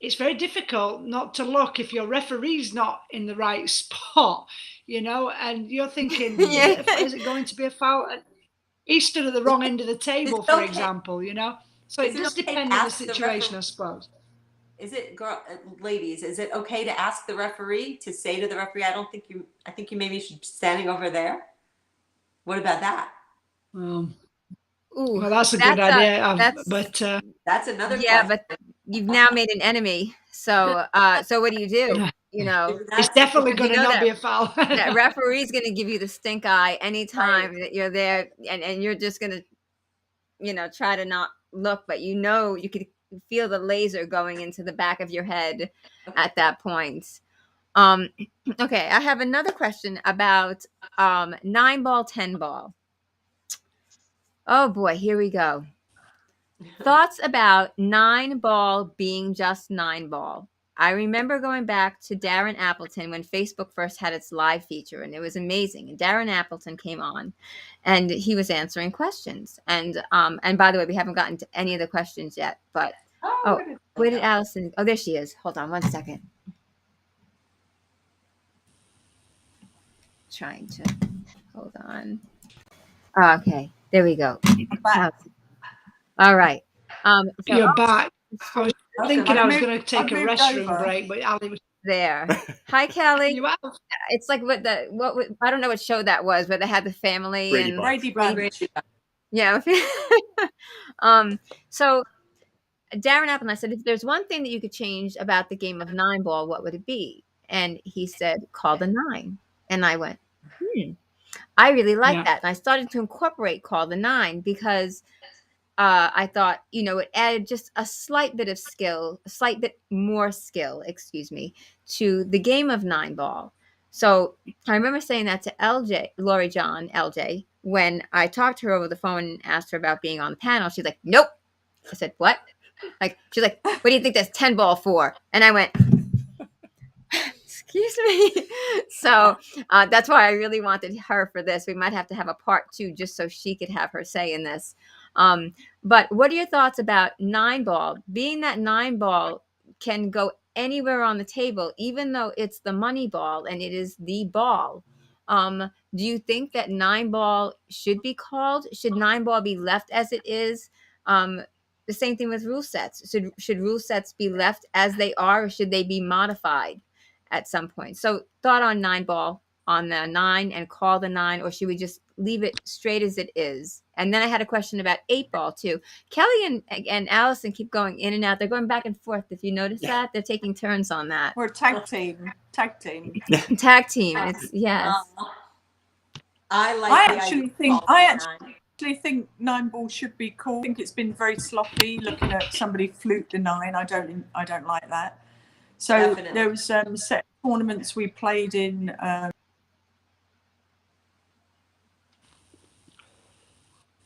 it's very difficult not to look if your referee's not in the right spot, and you're thinking, Yeah. is it going to be a foul? And he stood at the wrong end of the Is table, it for okay? example, So Is it it does okay to depend on the ask the situation, referee? I suppose. Is it, ladies? Is it okay to ask the referee, to say to the referee, I think you maybe should be standing over there. What about that? Um, Ooh, well, that's a good that's idea. that's But That's another yeah, question. but you've now made an enemy. So so what do? it's That's definitely Because you going to know not that be a foul. that referee's going to give you the stink eye anytime right. that you're there, and you're just going to try to not look, but you could feel the laser going into the back of your head at that point. um okay, I have another question about 9 ball, 10 ball. Oh boy, here we go. Thoughts about 9 ball being just 9 ball. I remember going back to Darren Appleton when Facebook first had its live feature, and it was amazing. And Darren Appleton came on, and he was answering questions. And by the way, we haven't gotten to any of the questions yet. But Oh, oh, where did they where did go? Allison? Oh, there she is. Hold on 1 second. Trying to hold on. Okay, there we go. Back. All right. So You're back. I was thinking I was going to take I've a moved restroom over. break, but Ali was. there. Hi, Kelly. You have. It's like I don't know what show that was, where they had the family Brady and Bunch. Brady Bunch. yeah. So Darren Apple and I said, if there's one thing that you could change about the game of 9 ball, what would it be? And he said, call the 9. And I went, I really like Yeah. that. And I started to incorporate call the 9 because I thought, it added just a slight bit of skill, a slight bit more skill, excuse me, to the game of 9 ball. So I remember saying that to Lori John, LJ, when I talked to her over the phone and asked her about being on the panel. She's like, nope. I said, what? She's like, what do you think that's 10 ball for? And I went, excuse me. So that's why I really wanted her for this. We might have to have a part 2 just so she could have her say in this. But what are your thoughts about 9 ball? Being that 9 ball can go anywhere on the table, even though it's the money ball and it is the ball. Do you think that 9 ball should be called? Should 9 ball be left as it is? The same thing with rule sets. Should rule sets be left as they are, or should they be modified at some point? So thought on 9 ball, on the 9, and call the 9, or should we just leave it straight as it is? And then I had a question about 8 ball too. Kelly and Allison keep going in and out. They're going back and forth. If you notice that, they're taking turns on that. We're a tag team. Tag team. It's yes. I like I the actually idea think of calling actually think 9 ball should be called. I think it's been very sloppy looking at somebody flute the 9. I don't like that. So Definitely. there was set tournaments we played in.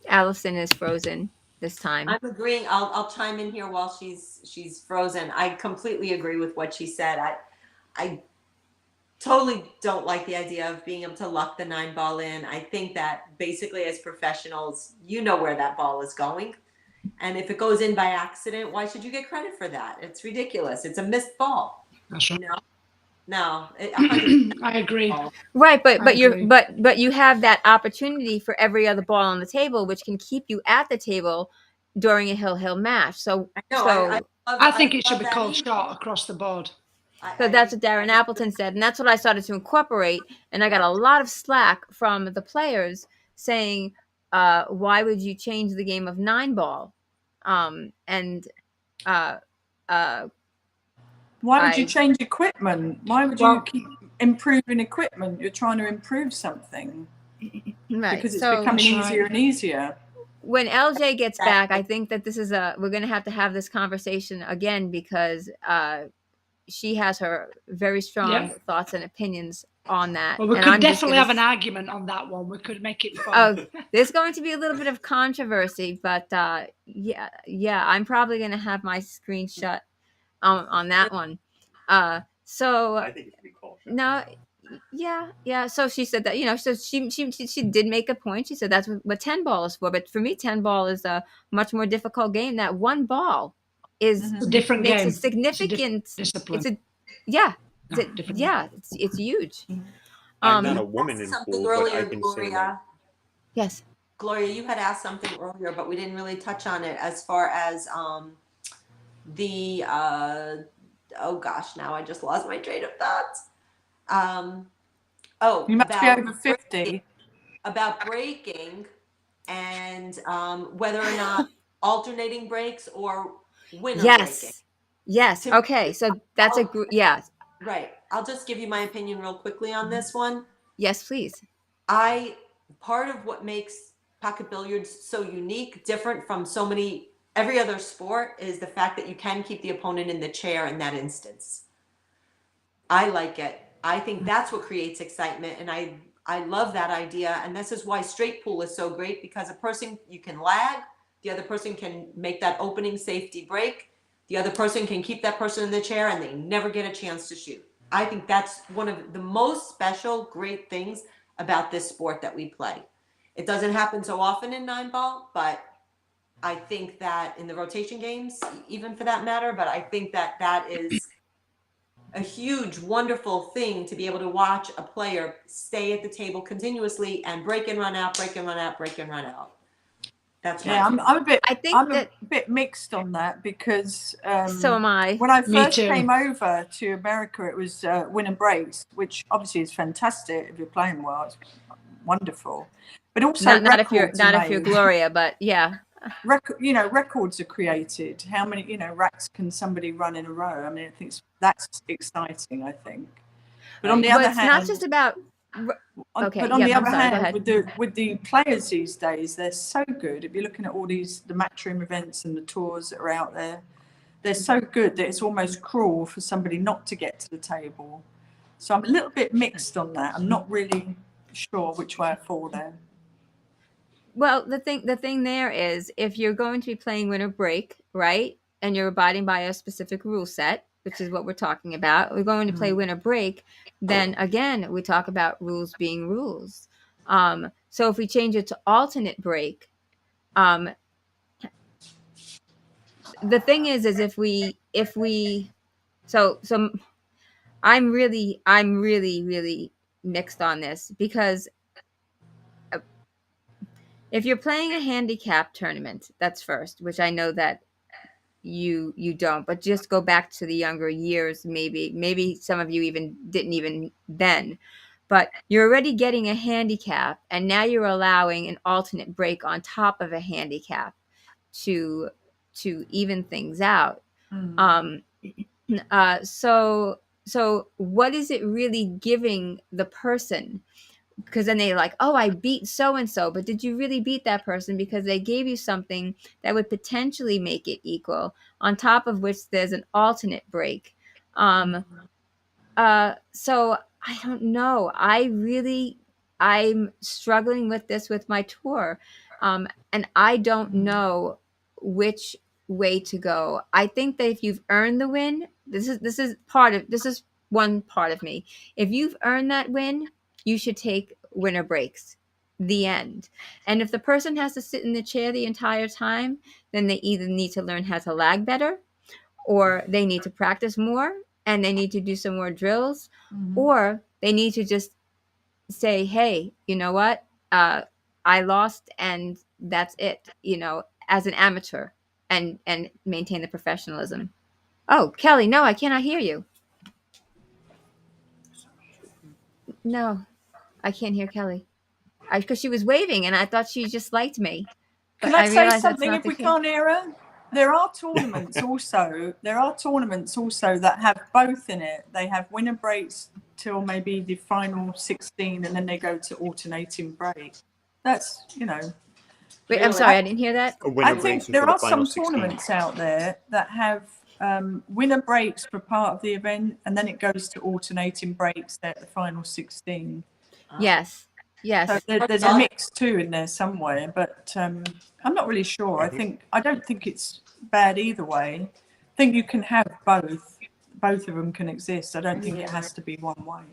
Allison is frozen this time. I'm agreeing. I'll chime in here while she's frozen. I completely agree with what she said. I totally don't like the idea of being able to luck the 9 ball in. I think that basically as professionals, you know where that ball is going. And if it goes in by accident, why should you get credit for that? It's ridiculous. It's a missed ball. That's right. No, I agree. Right, but I you're agree. but you have that opportunity for every other ball on the table, which can keep you at the table during a hill match. So I know. so I think it should love be that called email. shot across the board. So that's what Darren Appleton said, and that's what I started to incorporate. And I got a lot of slack from the players saying, "Why would you change the game of 9 ball?" And Why would you change equipment? Why would you keep improving equipment? You're trying to improve something right, because it's so becoming easier and easier. When LJ gets back, I think that this is we're going to have this conversation again, because she has her very strong thoughts and opinions on that. Well, we and could I'm definitely have an argument on that one. We could make it fun. Oh, there's going to be a little bit of controversy, but yeah, I'm probably going to have my screen shut on that one. So I think it should be called. no, Yeah. So she said that, so she did make a point. She said that's what 10 ball is for. But for me, 10 ball is a much more difficult game. That one ball is It's a different makes a game. It's a different significant. discipline. It's a yeah, No, different. yeah. It's huge. I'm not Um. a woman Asked in something pool, but I earlier, can say that. Gloria. Yes. Gloria, you had asked something earlier, but we didn't really touch on it as far as the oh gosh, now I just lost my train of thoughts. You must be About over 50. about breaking and whether or not alternating breaks or winner breaking. Yes. To Okay. So that's a yeah. right. I'll just give you my opinion real quickly on this one. Yes, please. Part of what makes pocket billiards so unique, different from every other sport, is the fact that you can keep the opponent in the chair in that instance. I like it. I think that's what creates excitement, and I love that idea. And this is why straight pool is so great, because you can lag, the other person can make that opening safety break, the other person can keep that person in the chair, and they never get a chance to shoot. I think that's one of the most special, great things about this sport that we play. It doesn't happen so often in 9 ball, but I think that in the rotation games, even for that matter, but I think that that is a huge, wonderful thing to be able to watch a player stay at the table continuously and break and run out, break and run out, break and run out. That's Yeah, I'm I think a that bit mixed on that, because so am I. when I Me first too. came over to America, it was win and breaks, which obviously is fantastic if you're playing well. It's wonderful, but also Not if you're records are if you're made. Gloria, but yeah. Records are created. How many racks can somebody run in a row? I mean, I think that's exciting. I think, but on the Well, other it's not hand, just about. Okay, but on yeah, the I'm other sorry, go hand, ahead. with the players these days, they're so good. If you're looking at all the matchroom events and the tours that are out there, they're so good that it's almost cruel for somebody not to get to the table. So I'm a little bit mixed on that. I'm not really sure which way I fall there. Well, the thing there is, if you're going to be playing win or break, right, and you're abiding by a specific rule set, which is what we're talking about, we're going to play win or break, then again, we talk about rules being rules. So if we change it to alternate break, um, the thing is if we so I'm really mixed on this, because if you're playing a handicap tournament, that's first, which I know that you don't, but just go back to the younger years. Maybe some of you even didn't even then, but you're already getting a handicap, and now you're allowing an alternate break on top of a handicap to even things out. um so what is it really giving the person? Because then they like, oh, I beat so and so, but did you really beat that person? Because they gave you something that would potentially make it equal, on top of which there's an alternate break. So I don't know. I'm struggling with this with my tour. And I don't know which way to go. I think that if you've earned the win, this is one part of me. If you've earned that win, you should take winner breaks. The end. And if the person has to sit in the chair the entire time, then they either need to learn how to lag better, or they need to practice more, and they need to do some more drills, or they need to just say, hey, you know what, I lost, and that's it, as an amateur, and maintain the professionalism. Oh, Kelly, no, I cannot hear you. No, I can't hear Kelly, because she was waving and I thought she just liked me, Can but I I say realized that's something not if the we case. can't hear her? There are tournaments also. That have both in it. They have winner breaks till maybe the final 16, and then they go to alternating break. That's Wait, I'm sorry, I didn't hear that. A winner I breaks think there until the are final some 16. tournaments out there that have winner breaks for part of the event, and then it goes to alternating breaks at the final 16. Yes. So there's a mix too in there somewhere, but I'm not really sure. I don't think it's bad either way. I think you can have both. Both of them can exist. I don't think it has to be one way.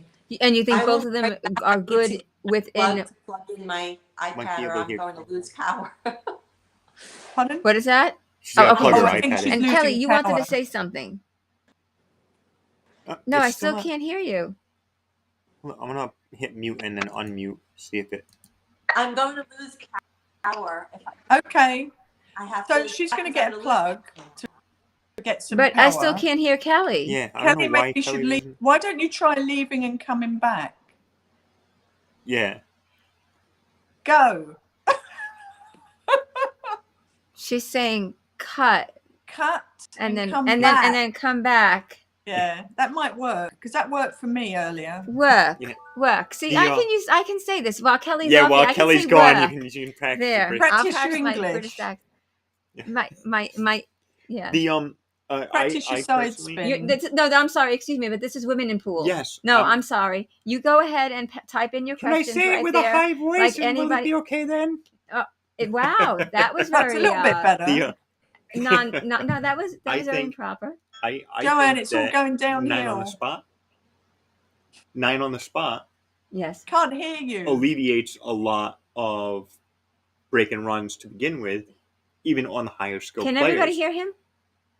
And you think I both will of them right back. are I need good to within? plug in my Might be iPad or able to I'm hear. going to lose power. Pardon? What is that? She's got to okay, plug Oh, her I think iPad she's in. And Kelly, losing you wanted power. to say something. No, It's I still not- can't hear you. I'm gonna hit mute and then unmute. See if it. I'm going to lose power if I Okay, have so to. she's going to I'm get a gonna lose plug to get some But power. I still can't hear Kelly. Yeah, I don't Kelly, know why maybe you should Kelly leave. doesn't. Why don't you try leaving and coming back? Yeah. Go. She's saying cut Cut and then come and back. then come back. Yeah, that might work because that worked for me earlier. Work. Yeah. Work. See, The, I can say this while Kelly's Yeah, off. while I can Kelly's say gone, work. you can practice. There. The Practice I'll your practice my English. British accent. Yeah. My yeah. The Practice your I side personally. spin. No, I'm sorry. Excuse me, but this is Women in Pool. Yes. No, I'm sorry. You go ahead and type in your Can I questions say right it with there. a high voice? like and will it anybody- be okay then? Wow, that was That's very a little bit better. The, no, that was I very think- improper. I Joanne, think it's all that going 9 on the downhill. spot. 9 on the spot Yes. Can't hear you. alleviates a lot of break and runs to begin with, even on the higher skill Can players. everybody hear him?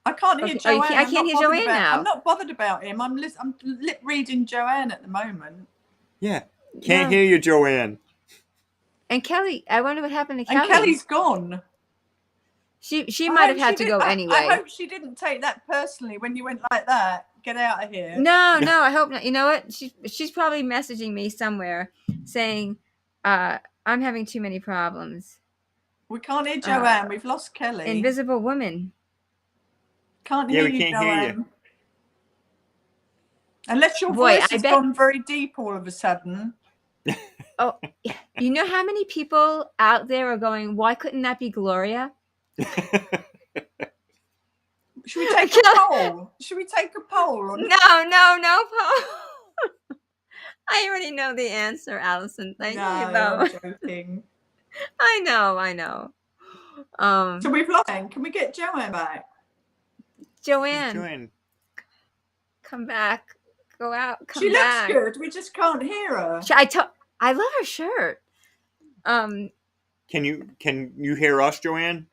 I can't hear Okay. Joanne. I I'm can't not hear bothered Joanne about, now. I'm not bothered about him. I'm lip reading Joanne at the moment. Yeah. Can't No. hear you, Joanne. And Kelly, I wonder what happened to And Kelly. Kelly's gone. She I might have hope had she to go didn't- anyway. I hope she didn't take that personally when you went like that. Get out of here. No, I hope not. You know what? She's probably messaging me somewhere saying, I'm having too many problems. We can't hear Joanne. We've lost Kelly. Invisible woman. Can't Yeah, hear we you, can't hear you. Joanne. Unless your Boy, voice I has bet- gone very deep all of a sudden. Oh, you know how many people out there are going, why couldn't that be Gloria? Should we take a poll? Should we take a poll? On No, Paul. I already know the answer, Allison. Thank you, no, though. I'm joking. I know. So we've lost Joanne. Can we get Joanne back? Joanne, come back. Go out. Come She back. looks good. We just can't hear her. I love her shirt. Can you hear us, Joanne?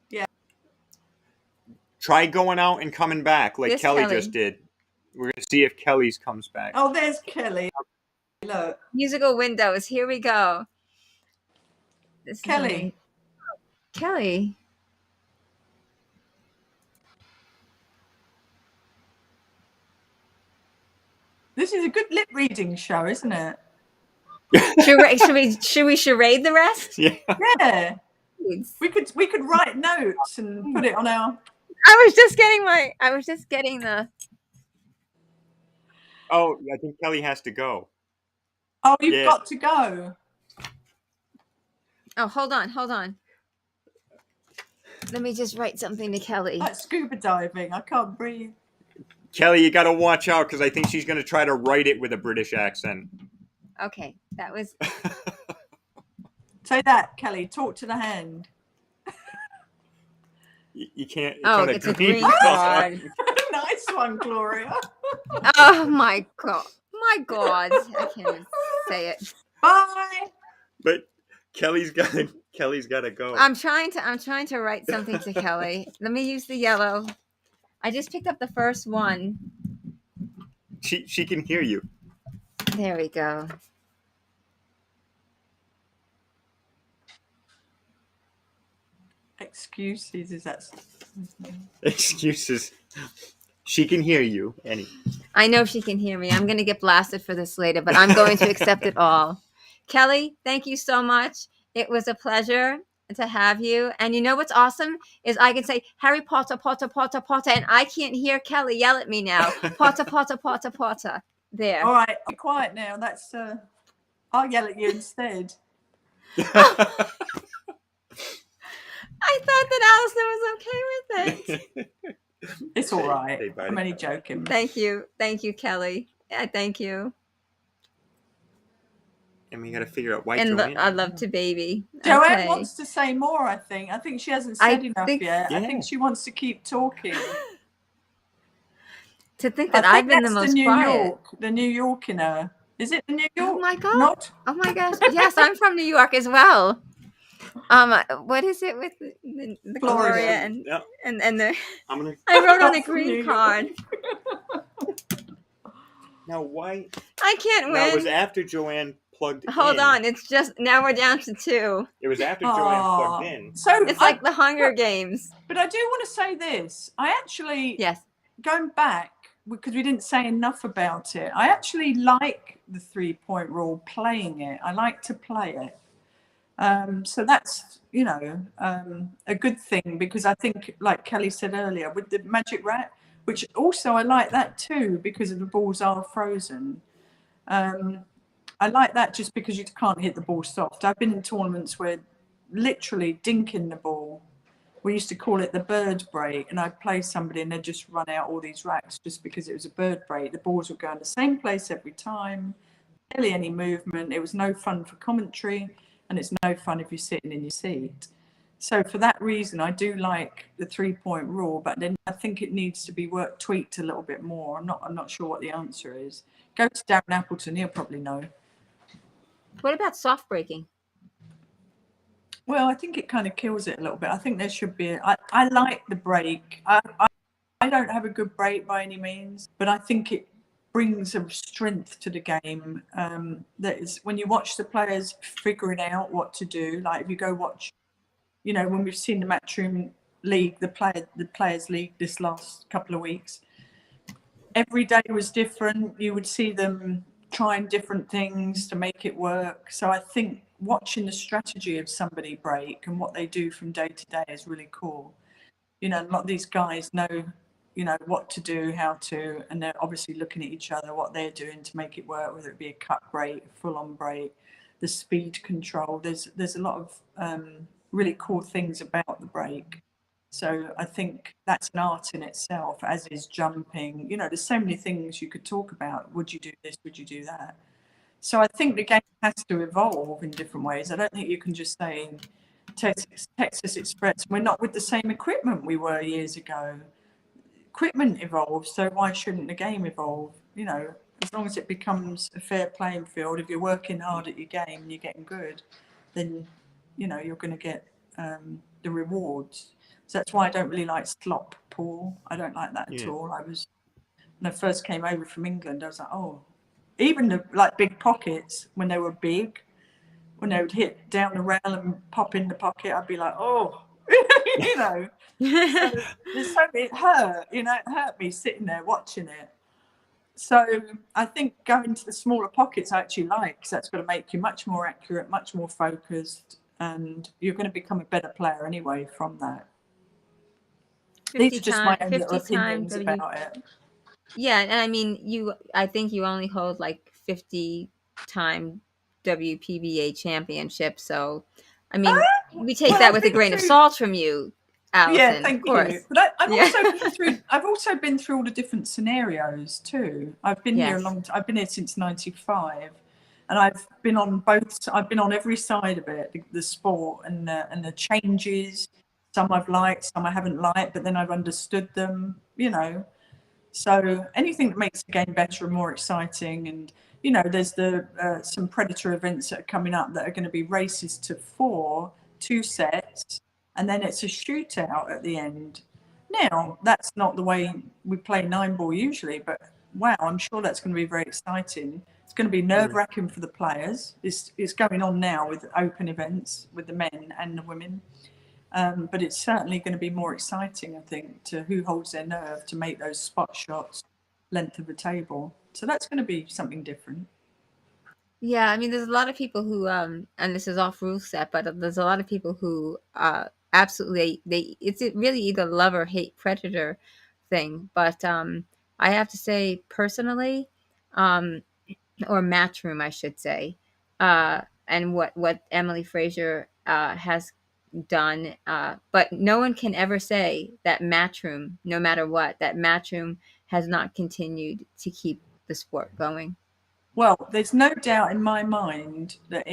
Yeah. Try going out and coming back like This Kelly Kelly. just did. We're gonna see if Kelly's comes back. Oh, there's Kelly. Look, Musical windows. Here we go. This is Kelly. amazing. Kelly. This is a good lip reading show, isn't it? Should we charade the rest? Yeah. Yeah. We could write notes and put it on our. I was just getting the. Oh, I think Kelly has to go. Oh, you've Yeah. got to go. Oh, hold on. Let me just write something to Kelly. Like scuba diving. I can't breathe. Kelly, you got to watch out because I think she's going to try to write it with a British accent. Okay, that was. Say that, Kelly. Talk to the hand. You can't. Oh, on it's a green card. Nice one, Gloria. Oh my god! I can't even say it. Bye. But Kelly's got to go. I'm trying to write something to Kelly. Let me use the yellow. I just picked up the first one. She can hear you. There we go. Excuses, is that? Excuses. She can hear you. I know she can hear me. I'm going to get blasted for this later, but I'm going to accept it all. Kelly, thank you so much. It was a pleasure to have you. And you know what's awesome is I can say Harry Potter, Potter, Potter, Potter, and I can't hear Kelly yell at me now. Potter, Potter, Potter, Potter. There. All right, be quiet now. That's. I'll yell at you instead. I thought that Allison was okay with it. It's all right. Hey, buddy. I'm only joking. Thank you, Kelly. Yeah, thank you. And we got to figure out why And Joanne. I love to baby. Joanne Okay. wants to say more. I think she hasn't I said enough think- yet. I Yeah. think she wants to keep talking. To think I that I've think been the that's most quiet. The New York in her. Is it the New Oh York? my god. Not Oh my gosh. Yes, I'm from New York as well. What is it with the Gloria Florida. and Yeah, and the I'm gonna. I wrote on a Not from green New York. card. Now, why? I can't Now, it was win. after Joanne plugged Hold in. on, it's just now we're down to 2. It was after Joanne plugged Oh, in. so It's like the Hunger Games. but I do want to say this. I actually, Yes. going back, because we didn't say enough about it, I actually like the 3-point rule, playing it. I like to play it. So that's, a good thing, because I think, like Kelly said earlier, with the Magic Rat, which also I like that too, because the balls are frozen. I like that just because you can't hit the ball soft. I've been in tournaments where literally dinking the ball. We used to call it the bird break, and I'd play somebody and they'd just run out all these racks just because it was a bird break. The balls would go in the same place every time, barely any movement. It was no fun for commentary, and it's no fun if you're sitting in your seat. So for that reason, I do like the 3-point rule, but then I think it needs to be tweaked a little bit more. I'm not sure what the answer is. Go to Darren Appleton, he'll probably know. What about soft breaking? Well, I think it kind of kills it a little bit. I think there should be. I like the break. I don't have a good break by any means, but I think it brings a strength to the game. That is, when you watch the players figuring out what to do. Like if you go watch, when we've seen the Matchroom League, the Players League this last couple of weeks, every day was different. You would see them trying different things to make it work. So I think watching the strategy of somebody break and what they do from day to day is really cool. A lot of these guys know, what to do, how to, and they're obviously looking at each other, what they're doing to make it work, whether it be a cut break, full on break, the speed control. There's a lot of really cool things about the break. So I think that's an art in itself, as is jumping. There's so many things you could talk about. Would you do this? Would you do that? So I think the game has to evolve in different ways. I don't think you can just say Texas Express, we're not with the same equipment we were years ago. Equipment evolves, so why shouldn't the game evolve? As long as it becomes a fair playing field, if you're working hard at your game and you're getting good, then you're going to get the rewards. So that's why I don't really like slop pool. I don't like that at all. When I first came over from England, I was like, oh, even the big pockets, when they were big, when they would hit down the rail and pop in the pocket, I'd be like, oh, So there's so it hurt, it hurt me sitting there watching it. So I think going to the smaller pockets I actually like, because that's going to make you much more accurate, much more focused, and you're going to become a better player anyway from that. These are just my own little opinions about it. Yeah, and I mean, I think you only hold like 50-time WPBA championship, so I mean, we take that with a grain of salt from you, Allison. Yeah, thank of course. you. But I've also been through all the different scenarios too. I've been here a long time. I've been here since '95, and I've been on every side of it, the sport and the changes. Some I've liked, some I haven't liked, but then I've understood them. So anything that makes the game better and more exciting, and there's some Predator events that are coming up that are going to be races to 4, 2 sets, and then it's a shootout at the end. Now that's not the way we play 9-ball usually, but wow, I'm sure that's going to be very exciting. It's going to be nerve-wracking for the players. It's going on now with open events with the men and the women. But it's certainly going to be more exciting, I think, to who holds their nerve to make those spot shots length of the table. So that's going to be something different. Yeah, I mean, there's a lot of people who, and this is off rule set, but there's a lot of people who absolutely, it's really either love or hate Predator thing. But I have to say, personally, or Matchroom, I should say, and what Emily Fraser has done. But no one can ever say that Matchroom, no matter what, that Matchroom has not continued to keep the sport going. Well, there's no doubt in my mind that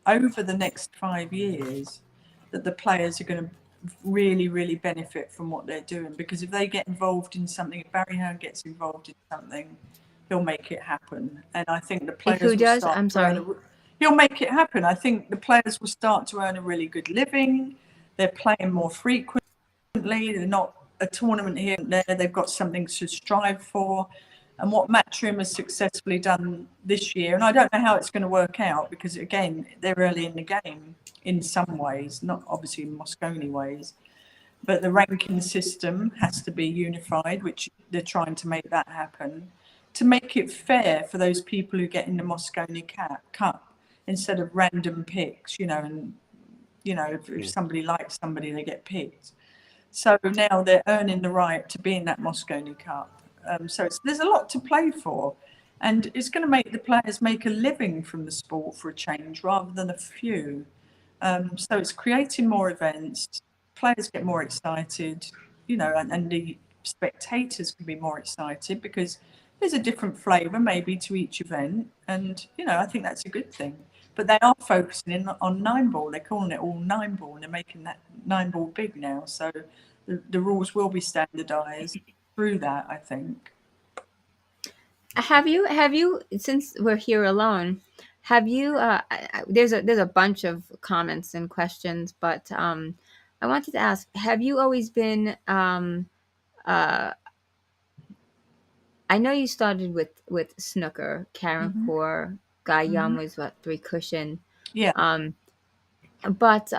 over the next 5 years, that the players are going to really, really benefit from what they're doing, because if they get involved in something, if Barry Hearn gets involved in something, he'll make it happen. And I think the If who players will does? start I'm to earn sorry. he'll make it happen. I think the players will start to earn a really good living. They're playing more frequently. They're not a tournament here and there. They've got something to strive for. And what Matchroom has successfully done this year, and I don't know how it's going to work out, because again, they're early in the game in some ways, not obviously in Moscone ways, but the ranking system has to be unified, which they're trying to make that happen, to make it fair for those people who get in the Moscone Cup, instead of random picks, and if somebody likes somebody, they get picked. So now they're earning the right to be in that Moscone Cup. So there's a lot to play for, and it's going to make the players make a living from the sport for a change, rather than a few. So it's creating more events. Players get more excited, and the spectators can be more excited, because there's a different flavour maybe to each event, and I think that's a good thing. But they are focusing in on 9-ball. They're calling it all 9-ball, and they're making that 9-ball big now. So the rules will be standardised through that, I think. Have you since we're here alone? Have you? There's a bunch of comments and questions, but I wanted to ask: have you always been? Uh, I know you started with snooker, Karen Core, Guy Young was what, three cushion, Yeah. but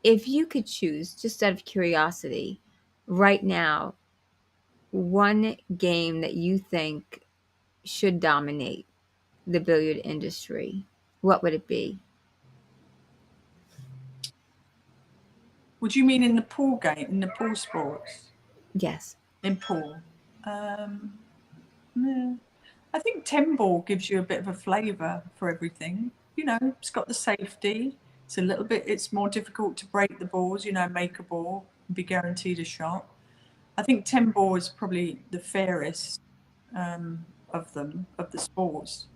if you could choose, just out of curiosity, right now, one game that you think should dominate the billiard industry, what would it be? Would you mean in the pool game, in the pool sports? Yes. In pool? Yeah. I think 10-ball gives you a bit of a flavour for everything. It's got the safety. It's more difficult to break the balls, make a ball, and be guaranteed a shot. I think 10-ball is probably the fairest of the sports.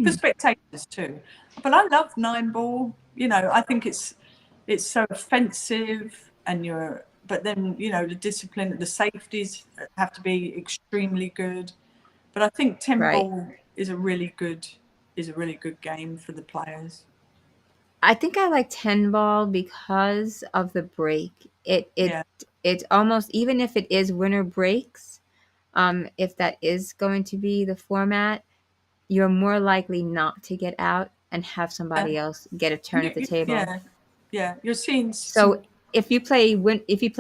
For spectators too. But I love 9-ball. I think it's so offensive, but then the discipline, the safeties have to be extremely good. But I think 10 Right. ball is a really good game for the players. I think I like 10 ball because of the break. Yeah. It's almost, even if it is winner breaks, if that is going to be the format, you're more likely not to get out and have somebody else get a turn at the table. Yeah. You're seeing So if you play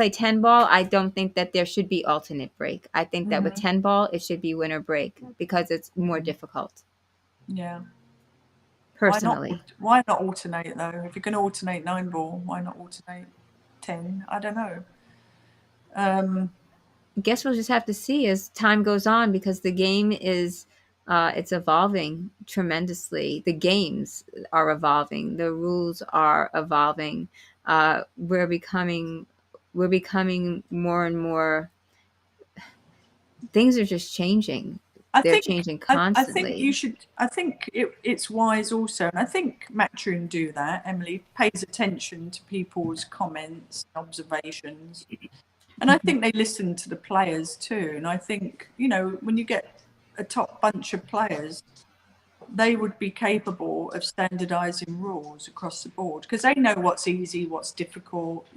10 ball, I don't think that there should be alternate break. I think that with 10 ball, it should be winner break because it's more difficult. Yeah. Personally. Why not alternate though? If you're going to alternate 9-ball, why not alternate 10? I don't know. I guess we'll just have to see as time goes on, because the game is it's evolving tremendously. The games are evolving. The rules are evolving. We're becoming more and more. Things are just changing. They're changing I think constantly. I think it's wise also, and I think Matchroom do that. Emily pays attention to people's comments, observations, and I think they listen to the players too. And I think when you get a top bunch of players, they would be capable of standardising rules across the board, because they know what's easy, what's difficult,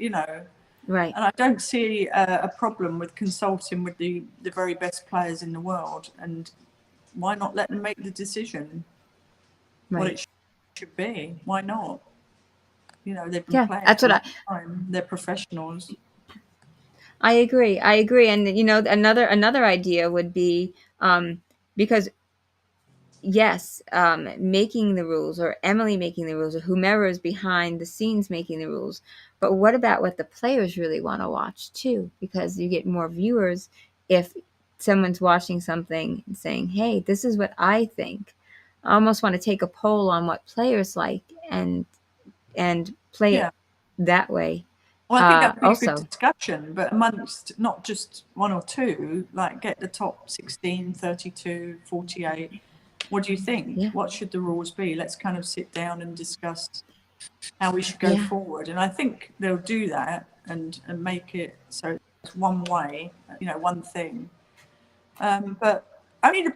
Right. And I don't see a problem with consulting with the very best players in the world. And why not let them make the decision what it should be? Why not? They've been playing that's for a what long time. They're professionals. I agree. I agree. And another idea would be, because yes, making the rules, or Emily making the rules, or whomever is behind the scenes making the rules. But what about what the players really want to watch too? Because you get more viewers if someone's watching something and saying, "Hey, this is what I think." I almost want to take a poll on what players like and play Yeah. it that way. Well, I think that would be a good Also, discussion, but amongst not just one or two, like get the top 16, 32, 48, What do you think? Yeah. What should the rules be? Let's kind of sit down and discuss how we should go Yeah. forward. And I think they'll do that and make it so it's one way, one thing. But only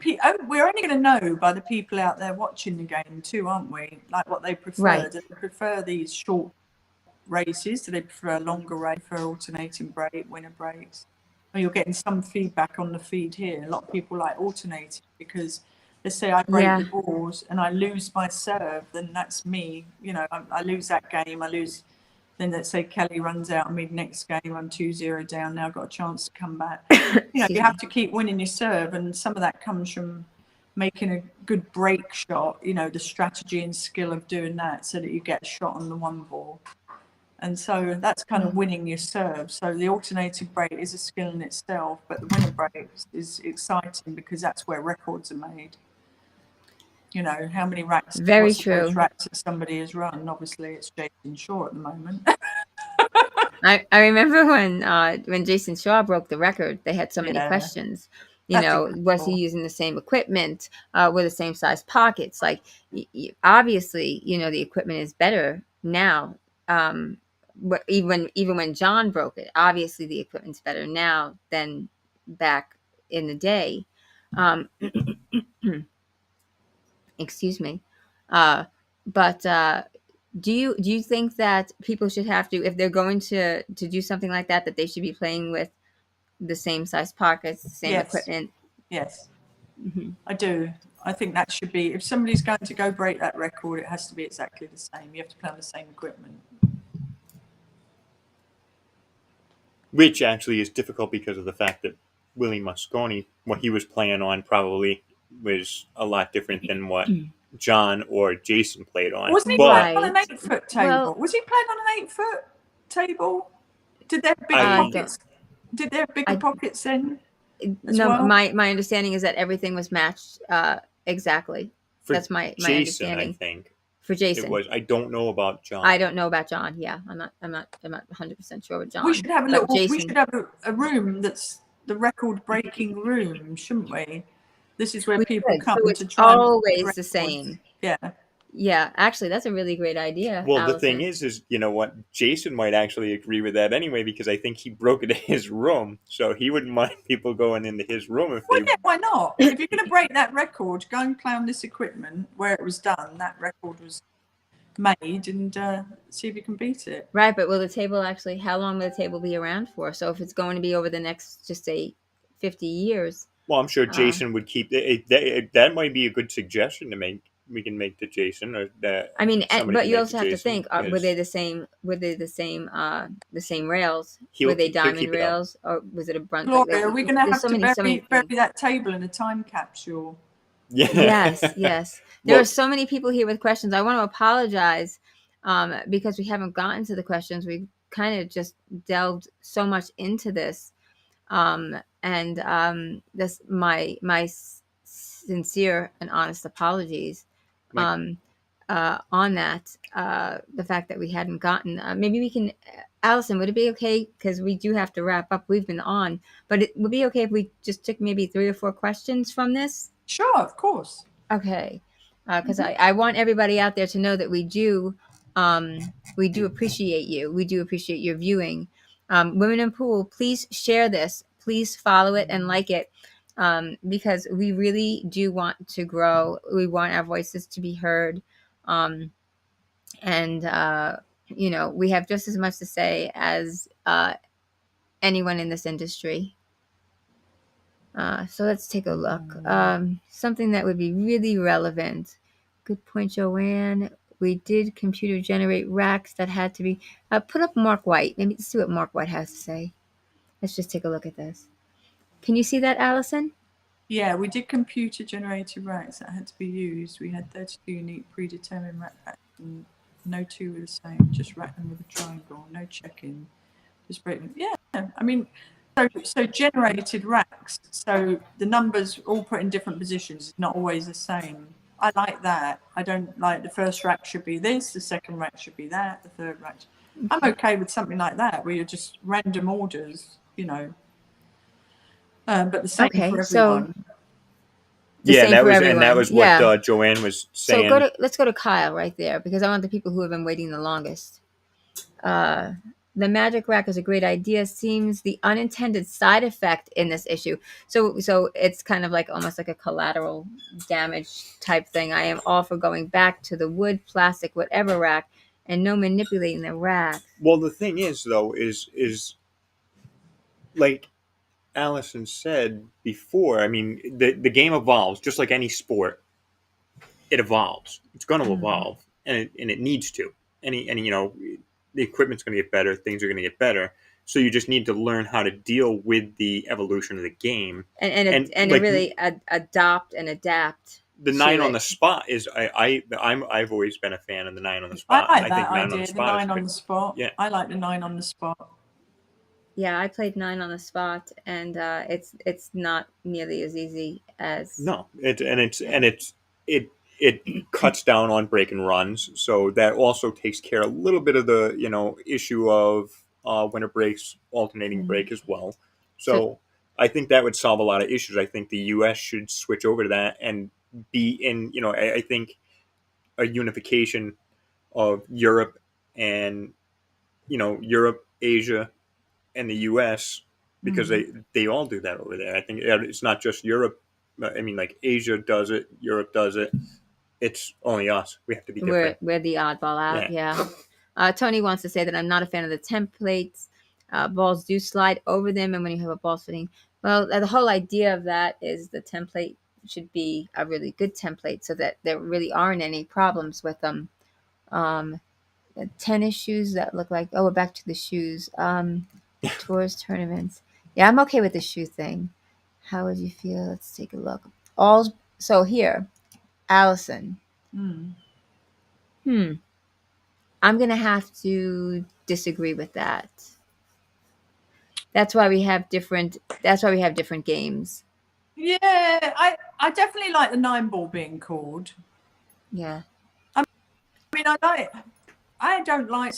we're only going to know by the people out there watching the game too, aren't we? Like what they prefer. Right. Do they prefer these short races? Do they prefer a longer race? For alternating break, winner breaks? Well, you're getting some feedback on the feed here. A lot of people like alternating because let's say I break the balls and I lose my serve, then that's me. I lose that game. I lose. Then let's say Kelly runs out mid next game. I'm 2-0 down. Now I've got a chance to come back. You have to keep winning your serve, and some of that comes from making a good break shot. The strategy and skill of doing that, so that you get a shot on the one ball. And so that's kind of winning your serve. So the alternating break is a skill in itself, but the winner break is exciting because that's where records are made. How many racks? Very true. Racks that somebody has run. Obviously, it's Jason Shaw at the moment. I remember when Jason Shaw broke the record, they had so many questions. Was he using the same equipment? Were the same size pockets? Like, obviously, the equipment is better now. Even when John broke it, obviously the equipment's better now than back in the day. Excuse me. But do you think that people should have to, if they're going to do something like that they should be playing with the same size pockets, the same equipment? Yes, I do. I think that should be, if somebody's going to go break that record, it has to be exactly the same. You have to play on the same equipment. Which actually is difficult because of the fact that Willie Mosconi, what he was playing on probably was a lot different than what John or Jason played on. Wasn't he playing on an 8-foot table? Well, was he playing on an 8-foot table? Did they have bigger pockets? Did they have bigger pockets then? No, my understanding is that everything was matched exactly. That's my Jason, understanding. I think. For Jason, it was. I don't know about John. I don't know about John. Yeah, I'm not 100% sure with John. We should have we should have a room that's the record-breaking room, shouldn't we? This is where people come to try. Always the same. Yeah. Yeah, actually, that's a really great idea. Well, Allison. The thing is, you know what? Jason might actually agree with that anyway, because I think he broke into his room, so he wouldn't mind people going into his room if they. Yeah, why not? If you're going to break that record, go and play on this equipment where it was done. That record was made, and see if you can beat it. Right, but will the table actually? How long will the table be around for? So if it's going to be over the next, just say, 50 years. Well, I'm sure Jason would keep it. That might be a good suggestion to make. We can make to Jason, or that. I mean, but you also have to think: were they the same? Were they the same rails? Were they diamond rails, or was it a brunt? Gloria, are we going to have to bury that table in a time capsule? Yeah. Yes. There are so many people here with questions. I want to apologize because we haven't gotten to the questions. We kind of just delved so much into this, and this my sincere and honest apologies on that. The fact that we hadn't gotten. Maybe we can. Allison, would it be okay? Because we do have to wrap up. We've been on, but it would be okay if we just took maybe 3 or 4 questions from this. Sure, of course. Okay, because I want everybody out there to know that we do appreciate you. We do appreciate your viewing. Women in Pool, please share this. Please follow it and like it, because we really do want to grow. We want our voices to be heard, and we have just as much to say as anyone in this industry. So let's take a look. Something that would be really relevant. Good point, Joanne. We did computer generate racks that had to be put up. Mark White. Maybe let's see what Mark White has to say. Let's just take a look at this. Can you see that, Allison? Yeah, we did computer generated racks that had to be used. We had 32 unique predetermined rack packs, and no two were the same. Just rack them with a triangle. No check-in. Just break them. Yeah, I mean. So generated racks, so the numbers all put in different positions, not always the same. I like that. I don't like the first rack should be this, the second rack should be that, the third rack. I'm okay with something like that, where you're just random orders, but the same for everyone. The Yeah, same that for was everyone. that was Yeah. what Joanne was So saying. let's go to Kyle right there because I want the people who have been waiting the longest. Uh, the magic rack is a great idea. Seems the unintended side effect in this issue. So it's kind of like almost like a collateral damage type thing. I am all for going back to the wood, plastic, whatever rack, and no manipulating the rack. Well, the thing is, though, is like Allison said before. I mean, the game evolves just like any sport. It evolves. It's going to evolve, and it needs to. Any the equipment's going to get better. Things are going to get better. So you just need to learn how to deal with the evolution of the game, And like really adopt and adapt the to 9 on it. the spot is I've always been a fan of the 9 on the I spot. like I that think 9 on idea, the the spot is 9 on the spot. yeah. I like the 9 on the spot. Yeah, I played 9 on the spot, and it's not nearly as easy as No, it cuts down on break and runs, so that also takes care a little bit of the issue of when it breaks, alternating break as well. So- So I think that would solve a lot of issues. I think the U.S. should switch over to that and be in. I think a unification of Europe and Europe, Asia, and the U.S. because they all do that over there. I think it's not just Europe. I mean, like Asia does it, Europe does it. It's only us. We have to be different. we're the oddball out. Yeah. Tony wants to say that I'm not a fan of the templates. Balls do slide over them, and when you have a ball sitting, well, the whole idea of that is the template should be a really good template so that there really aren't any problems with them. Tennis shoes that look like we're back to the shoes. Tours, tournaments. Yeah, I'm okay with the shoe thing. How would you feel? Let's take a look. So here, Allison. I'm gonna have to disagree with that. That's why we have different. That's why we have different games. Yeah, I definitely like the 9 ball being called. Yeah. I mean, I don't like.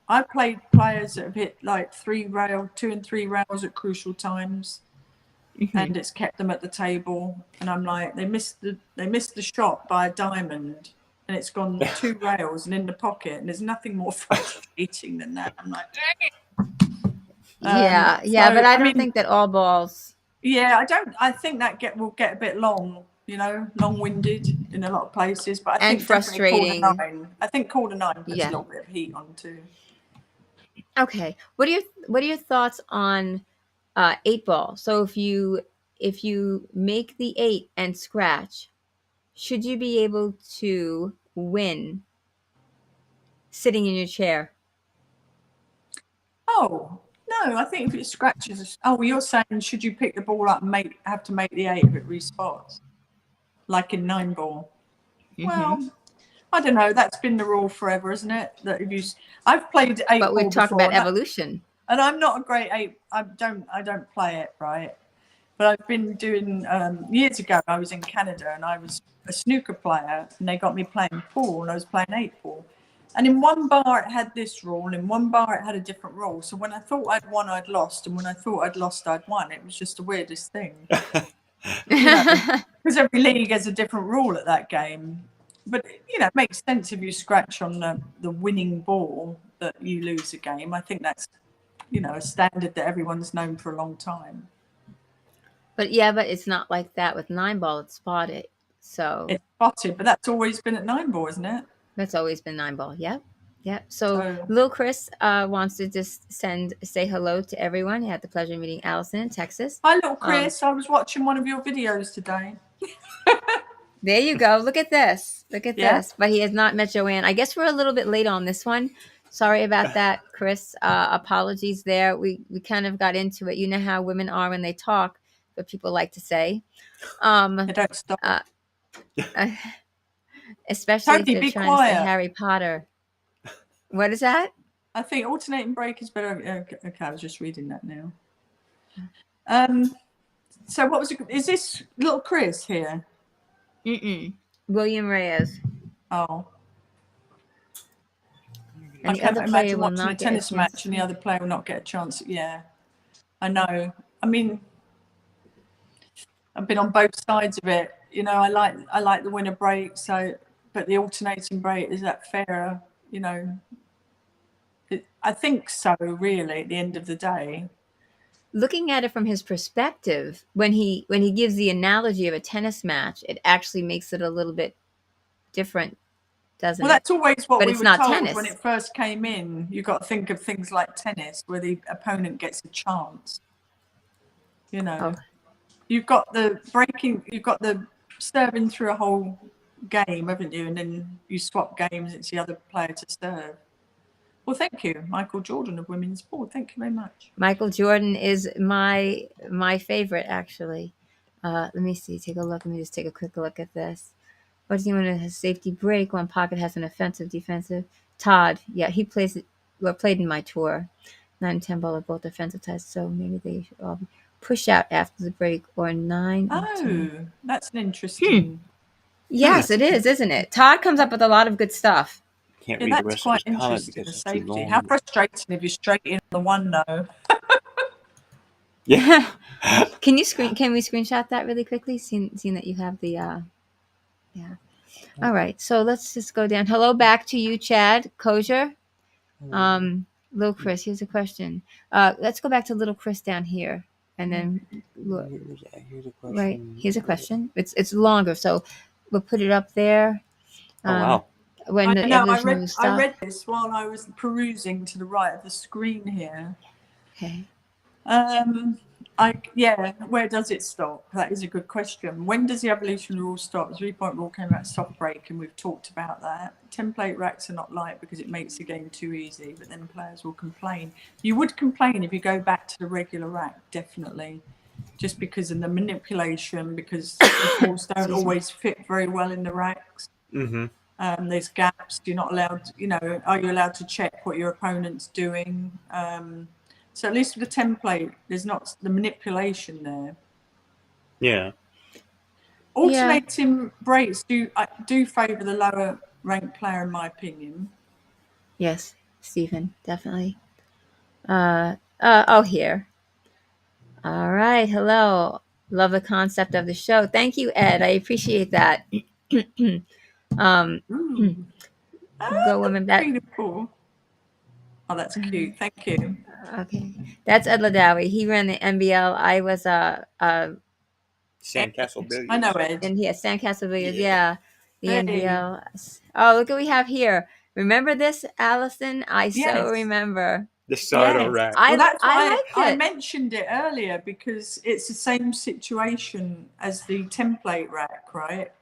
I've played players that have hit like 2 and 3 rails at crucial times, and it's kept them at the table. And I'm like, they missed the shot by a diamond, and it's gone 2 rails and in the pocket, and there's nothing more frustrating than that. I'm like, Yeah, but I don't think that all balls. Yeah, I think that will get a bit long-winded in a lot of places. But I And think frustrating. Definitely quarter 9. I think quarter 9 puts Yeah. a little bit of heat on too. Okay. What are your thoughts on 8 ball? So if you make the 8 and scratch, should you be able to win sitting in your chair? Oh no, I think if it scratches. Oh, you're saying should you pick the ball up and have to make the 8 if it respots, like in 9 ball? Well, I don't know. That's been the rule forever, isn't it? That I've played 8 But ball we're talking before, about evolution. and I'm not a great 8. I don't play it right. But I've been doing years ago. I was in Canada and I was a snooker player, and they got me playing pool, and I was playing 8 ball. And in one bar it had this rule, in one bar it had a different rule. So when I thought I'd won, I'd lost, and when I thought I'd lost, I'd won. It was just the weirdest thing. Because every league has a different rule at that game. But it makes sense if you scratch on the winning ball that you lose a game. I think that's a standard that everyone's known for a long time. But it's not like that with 9 ball. It's spotted. So It's spotted, but that's always been at 9 ball, isn't it? that's always been 9 ball. Yep. So Lil Chris wants to just say hello to everyone. He had the pleasure of meeting Allison in Texas. Hi, little Chris. I was watching one of your videos today. There you go. Look at this. But he has not met Joanne. I guess we're a little bit late on this one. Sorry about that, Chris. Apologies there. We kind of got into it. You know how women are when they talk, what people like to say. They don't stop. Especially Tony, if be they're trying to say quiet. Harry Potter. What is that? I think alternating break is better. Okay, I was just reading that now. So what was it? Is this little Chris here? William Reyes. Oh. And I the can't other player imagine will watching a not get tennis chance match and the other player will not get a chance. Yeah, I know. I mean, I've been on both sides of it. You know, I like the winner break. So, but the alternating break, is that fairer? You know, I think so. Really, at the end of the day. Looking at it from his perspective, when he gives the analogy of a tennis match, it actually makes it a little bit different, doesn't Well, it? that's always what But we it's were not told when tennis. it first came in. You got to think of things like tennis, where the opponent gets a chance. You know, Oh, you've got the breaking, you've got the serving through a whole game, haven't you? And then you swap games, it's the other player to serve. Well, thank you, Michael Jordan of women's sport. Thank you very much. Michael Jordan is my favorite, actually. Let me see. Take a look. Let me just take a quick look at this. What does he want a safety break? One pocket has an offensive, defensive. Todd, yeah, he plays. Well, played in my tour. 9 and 10 ball are both offensive types, so maybe they should all be push out after the break, or 9 and 10. Oh, that's an interesting. Yes, it is, isn't it? Todd comes up with a lot of good stuff. Can't Yeah, read the that's rest of quite his comment interesting. because The it's too safety. long. How frustrating if you're straight in on the one though. Yeah. Can we screenshot that really quickly? Seeing that you have the yeah. All right, so let's just go down. Hello back to you, Chad Kosher. Little Chris, here's a question. Let's go back to little Chris down here, and then look. Here's a question. Right, here's a question. It's longer, so we'll put it up there. Oh wow. When the I know. evolution will I stop. read this while I was perusing to the right of the screen here. Okay. Where does it stop? That is a good question. When does the evolution rule stop? The 3-point rule came out soft break, and we've talked about that. Template racks are not liked because it makes the game too easy, but then players will complain. You would complain if you go back to the regular rack, definitely, just because of the manipulation, because the balls don't always fit very well in the racks. Mm-hmm. There's gaps. You're not allowed, are you allowed to check what your opponent's doing? So at least with the template, there's not the manipulation there. Yeah. Alternating breaks do favour the lower ranked player, in my opinion. Yes, Stephen, definitely. Here. All right. Hello. Love the concept of the show. Thank you, Ed. I appreciate that. Go women. That Beautiful. Oh, that's cute. Thank you. okay. That's Ed Ladawi. He ran the NBL. I was Sandcastle Billiards. I know Ed. and he had Sandcastle Billiards. Yeah, the Hey. NBL. Oh, look what we have here. Remember this, Allison? I so Yes. remember. The Sardo Yes. rack. I Well, that's why liked I it. mentioned it earlier, because it's the same situation as the template rack, right?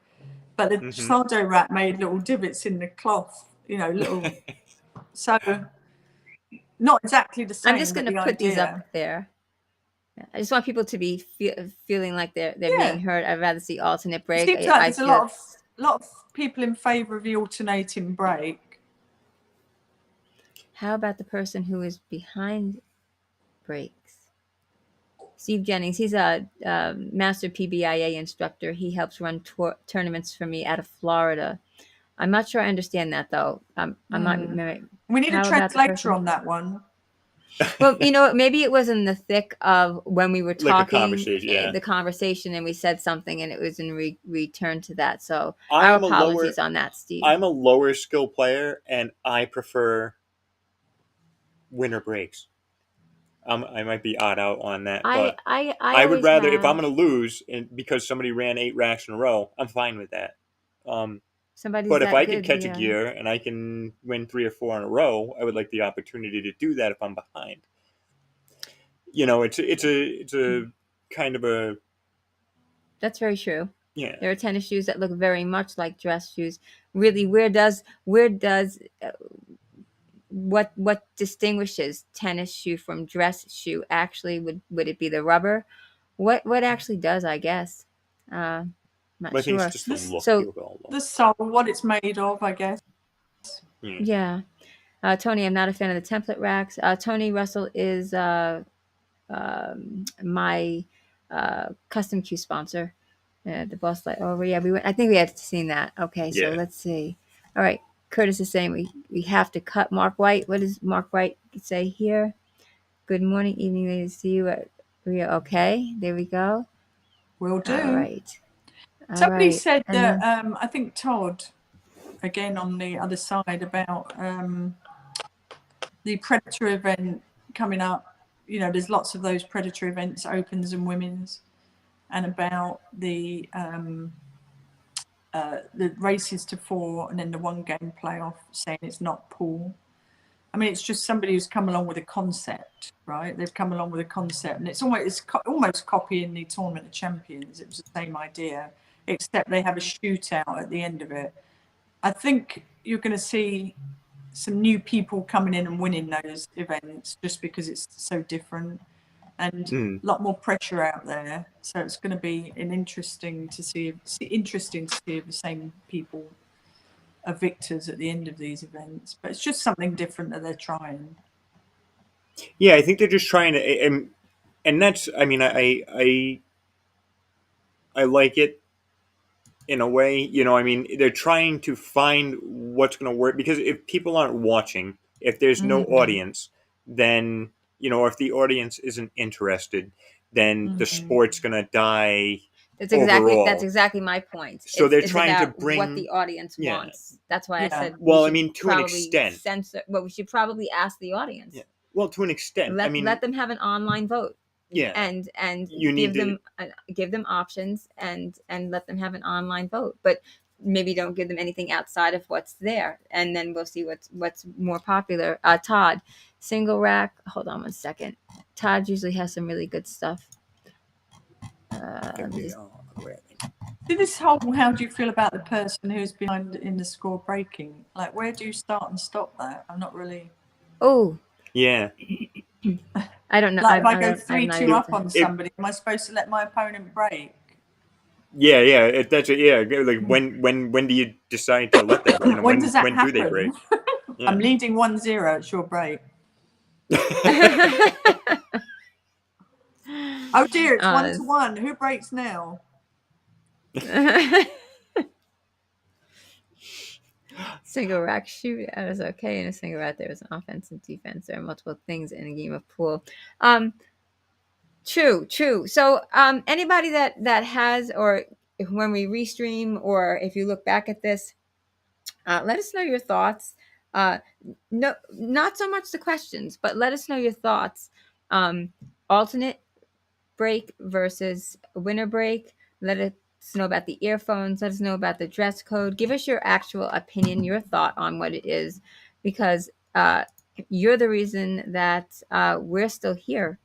But the Sardo rack made little divots in the cloth, little. So not exactly the same. I'm just going to but the put these idea. up there. I just want people to be feeling like they're Yeah. being heard. I'd rather see alternate It break. seems like there's a lot feel of people in favour of the alternating break. How about the person who is behind breaks? Steve Jennings. He's a master PBIA instructor. He helps run tournaments for me out of Florida. I'm not sure I understand that though. I'm not. We need a How about the translator person? on that one. Well, maybe it was in the thick of when we were Like a talking, conversation, yeah. the conversation, and we said something, and it was in return to that. So I'm our apologies on that, Steve. I'm a lower skill player, and I prefer winner breaks. I might be odd out on that, but I would rather, if I'm going to lose, and because somebody ran 8 racks in a row, I'm fine with that. Somebody's but if that I good, can catch yeah. a gear and I can win 3 or 4 in a row, I would like the opportunity to do that if I'm behind. It's a kind of a. That's very true. Yeah. There are tennis shoes that look very much like dress shoes. Really, where does what distinguishes tennis shoe from dress shoe? Actually, would it be the rubber? What actually does? I guess. Not I think sure. it's just the look. So the sole, what it's made of, I guess. Yeah. Tony, I'm not a fan of the template racks. Tony Russell is my custom queue sponsor. The boss light over. Yeah, I think we had seen that. Okay, so Yeah. let's see. All right, Curtis is saying we have to cut Mark White. What does Mark White say here? Good morning, evening, ladies. See you at Rio. Okay, there we go. Will do. All right. All Somebody right. said And that, then, I think Todd, again on the other side, about the Predator event coming up. You know, there's lots of those Predator events, opens and women's, and about the races to 4 and then the 1 game playoff, saying it's not pool. I mean, it's just somebody who's come along with a concept, right? They've come along with a concept, and it's almost copying the Tournament of Champions. It was the same idea, except they have a shootout at the end of it. I think you're going to see some new people coming in and winning those events just because it's so different, and a lot more pressure out there. So it's going to be interesting to see if the same people are victors at the end of these events. But it's just something different that they're trying. Yeah, I think they're just trying to, and that's. I mean, I like it in a way. You know, I mean, they're trying to find what's going to work, because if people aren't watching, if there's no audience, then, you know, if the audience isn't interested, then the sport's going to die that's overall. exactly my point. So they're It's trying to about what bring, the audience yeah. wants. That's why I Yeah. said Well, we I should mean, to an probably extent. censor. Well, we should probably ask the audience. Yeah. Well, to an extent. I mean, Let them have an online vote. yeah, and you need give them options and let them have an online vote, but maybe don't give them anything outside of what's there, and then we'll see what's more popular. Todd, single rack, hold on one second. Todd usually has some really good stuff. Let me just- See, this whole, how do you feel about the person who's behind in the score breaking? Like, where do you start and stop that? I'm not really. oh, yeah. I don't know. Like, if I go I'm 3-2 able up to- on somebody, am I supposed to let my opponent break? Yeah. That's it. Yeah. Like, when do you decide to let them? You know, When does that when happen? do they break? Yeah. I'm leading 1-0. It's your break. Oh dear, it's 1-1. Who breaks now? Single rack shoot is okay. In a single rack, there is an offense and defense. There are multiple things in a game of pool. True. So, anybody that has, or when we restream, or if you look back at this, let us know your thoughts. No, not so much the questions, but let us know your thoughts. Alternate break versus winner break. Let us know about the earphones. Let us know about the dress code. Give us your actual opinion, your thought on what it is, because you're the reason that we're still here,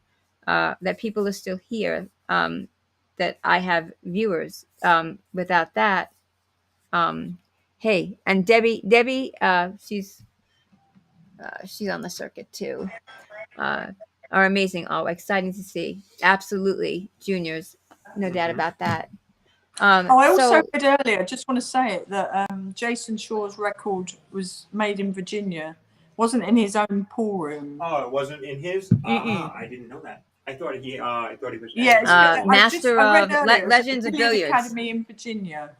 that people are still here, that I have viewers. Without that, hey, and Debbie, she's on the circuit too. Are amazing. Oh, exciting to see. Absolutely, juniors, no doubt about that. I also So read earlier, I just want to say it, that Jason Shaw's record was made in Virginia. Wasn't in his own pool room. Oh, it wasn't in his. I didn't know that. I thought he was. Yeah, I Master read of earlier, it was at Legends the of Billiard Billiards. Academy in Virginia.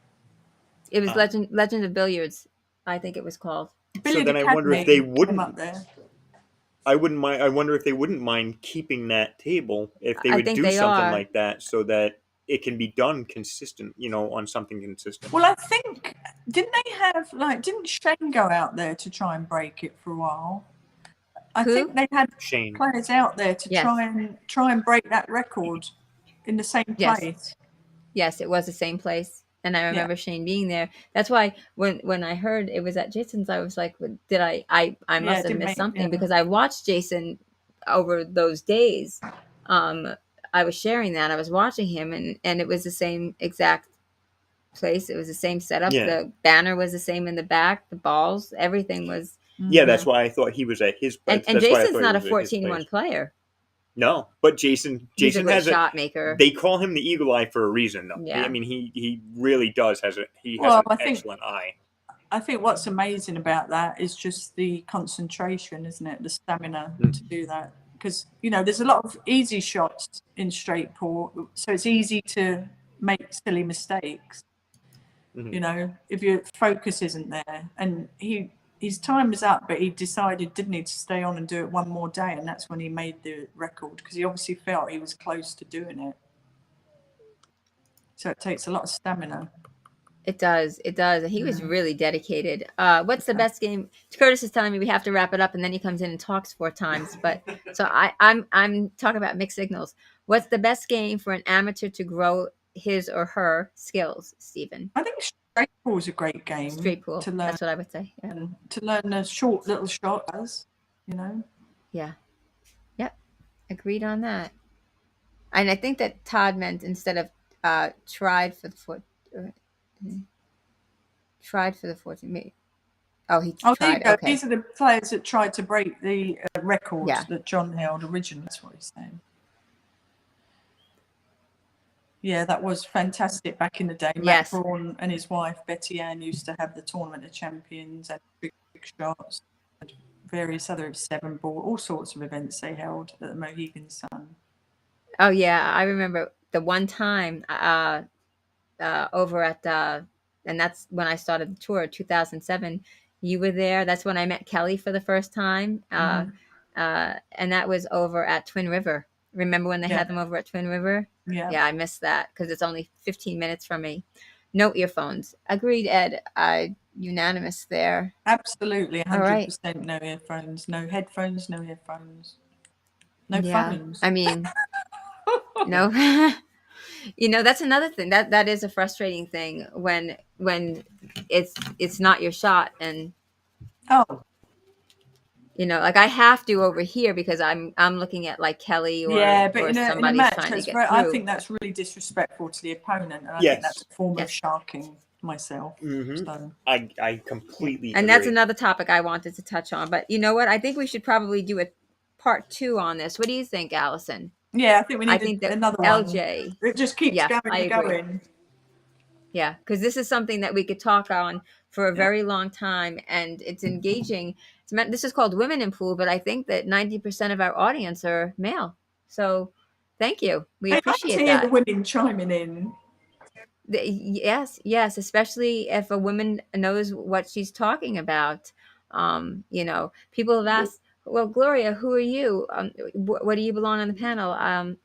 It was Legend of Billiards, I think it was called. Billiard then I Academy wonder if they came wouldn't. up there. I wouldn't mind. I wonder if they wouldn't mind keeping that table if they I would think do they something are. like that, so that it can be done consistent. You know, on something consistent. Well, I think, didn't Shane go out there to try and break it for a while? I Who? think they had Shane. players out there to Yes. try and break that record in the same Yes. place. Yes, it was the same place, and I remember Shane being there. That's why when I heard it was at Jason's, I was like, "Did I must have missed something?" Because I watched Jason over those days. I was sharing that I was watching him, and it was the same exact place. It was the same setup. Yeah. The banner was the same in the back. The balls, everything was. Yeah, that's why I thought he was at his place. And Jason's not a 14-1 player. No, but Jason He's a great has shot maker. They call him the Eagle Eye for a reason, though. Yeah. I mean, he really does has an excellent eye. I think what's amazing about that is just the concentration, isn't it? The stamina to do that. Because, you know, there's a lot of easy shots in straight pool, so it's easy to make silly mistakes. You know, if your focus isn't there. And his time was up, but he decided, didn't he, to stay on and do it one more day, and that's when he made the record, because he obviously felt he was close to doing it. So it takes a lot of stamina. It does. It does. He was really dedicated. What's the best game? Curtis is telling me we have to wrap it up, and then he comes in and talks 4 times. But so I'm talking about mixed signals. What's the best game for an amateur to grow his or her skills, Stephen? I think straight pool is a great game Straight pool. to learn. That's what I would say. Yeah. To learn a short little shots, you know. Yeah. Yep. Agreed on that. And I think that Todd meant instead of tried for the 14. Oh, he Oh, there you tried. go. Okay. These are the players that tried to break the records Yeah. that John held originally. That's what he's saying. Yeah, that was fantastic back in the day. Yes. Matt Braun and his wife Betty Ann used to have the Tournament of Champions and big shots, and various other 7-ball, all sorts of events they held at the Mohegan Sun. Oh yeah, I remember the one time over at and that's when I started the tour, 2007. You were there. That's when I met Kelly for the first time, and that was over at Twin River. Remember when they had them over at Twin River? Yeah. Yeah, I missed that because it's only 15 minutes from me. No earphones. Agreed, Ed. Unanimous there. Absolutely, 100% All right. no earphones, no headphones, no earphones, no Yeah. phones. I mean, no. That's another thing that is a frustrating thing when it's not your shot, and Oh, like I have to over here because I'm looking at like Kelly or yeah, but or in a somebody's match, trying to get I through. think that's really disrespectful to the opponent, and I Yes. think that's a form of Yes. sharking myself. Mhm. So I completely And that's agree. another topic I wanted to touch on. But you know what? I think we should probably do a part 2 on this. What do you think, Allison? yeah, I think we I need think that another LJ. one. It just keeps Yeah, going I and agree. going. Yeah, because this is something that we could talk on for a very long time, and it's engaging. This is called Women in Pool, but I think that 90% of our audience are male. So thank you. We I like to appreciate hear the that. women chiming in. Yes, especially if a woman knows what she's talking about. People have asked, well, Gloria, who are you? What do you belong on the panel? I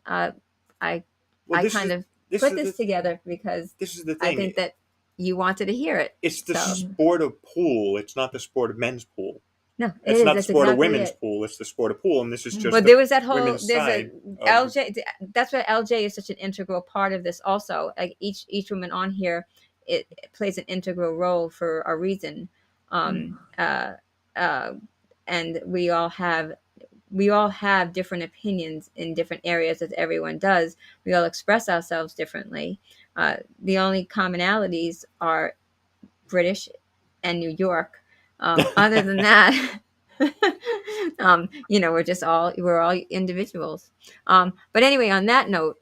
kind of put this together because this is the I thing. think that you wanted to hear it. It's the So, sport of pool. It's not the sport of men's pool. no, It's not the That's sport of exactly women's it. pool. It's the sport of pool, and this is just Well, the there was that whole women's there's side a of- LJ. That's why LJ is such an integral part of this. Also, like each woman on here, it plays an integral role for a reason. Uh, and we all have different opinions in different areas, as everyone does. We all express ourselves differently. The only commonalities are British and New York. Other than that, we're all individuals. But anyway, on that note,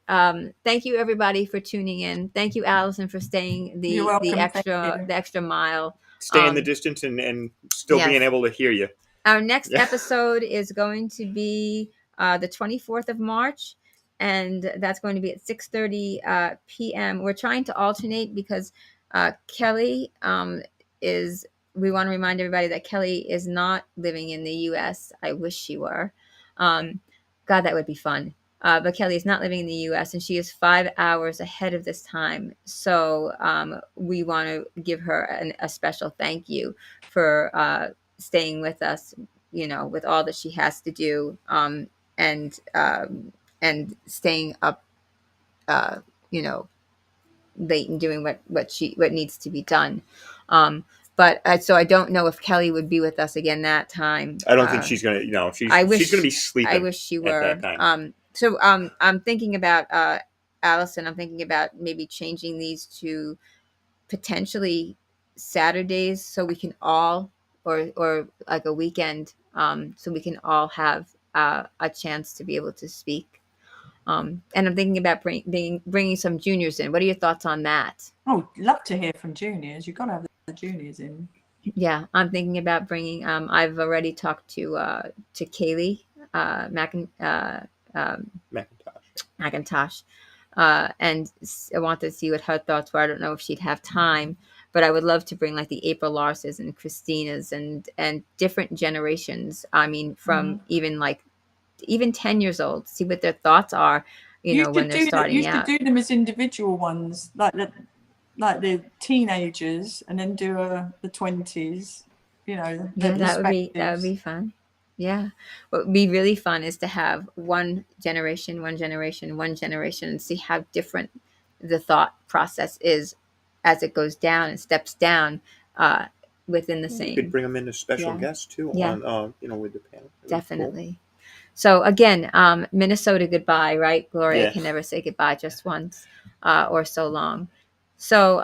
thank you everybody for tuning in. Thank you, Allison, for staying You're welcome. Thank you. the extra mile. stay in the distance and still yes. being able to hear you. Our next episode is going to be the 24th of March, and that's going to be at 6:30 p.m. We're trying to alternate because Kelly is. We want to remind everybody that Kelly is not living in the U.S. I wish she were. God, that would be fun. But Kelly is not living in the U.S. and she is 5 hours ahead of this time. So we want to give her a special thank you for staying with us, with all that she has to do, and staying up, late and doing what needs to be done. But so I don't know if Kelly would be with us again that time. I don't think she's gonna. She's going to be sleeping. I wish she were. At that time. So I'm thinking about Allison. I'm thinking about maybe changing these to potentially Saturdays, so we can all, or like a weekend, so we can all have a chance to be able to speak. And I'm thinking about bringing some juniors in. What are your thoughts on that? Oh, love to hear from juniors. You've got to have the juniors in. Yeah, I'm thinking about bringing. I've already talked to Kaylee McIntosh, and I wanted to see what her thoughts were. I don't know if she'd have time, but I would love to bring like the April Larses and Christinas and different generations. I mean, from even 10 years old, see what their thoughts are. when they're starting You should out. do them as individual ones, like the teenagers, and then do the 20s. Yeah, the that would be respectives. fun. Yeah. What would be really fun is to have one generation, and see how different the thought process is as it goes down and steps down within the You could same. bring them in as special Yeah. guests too Yeah. on with the panel. That'd be cool. Definitely. So again, Minnesota goodbye, right? Gloria Yeah. can never say goodbye just once or so long. So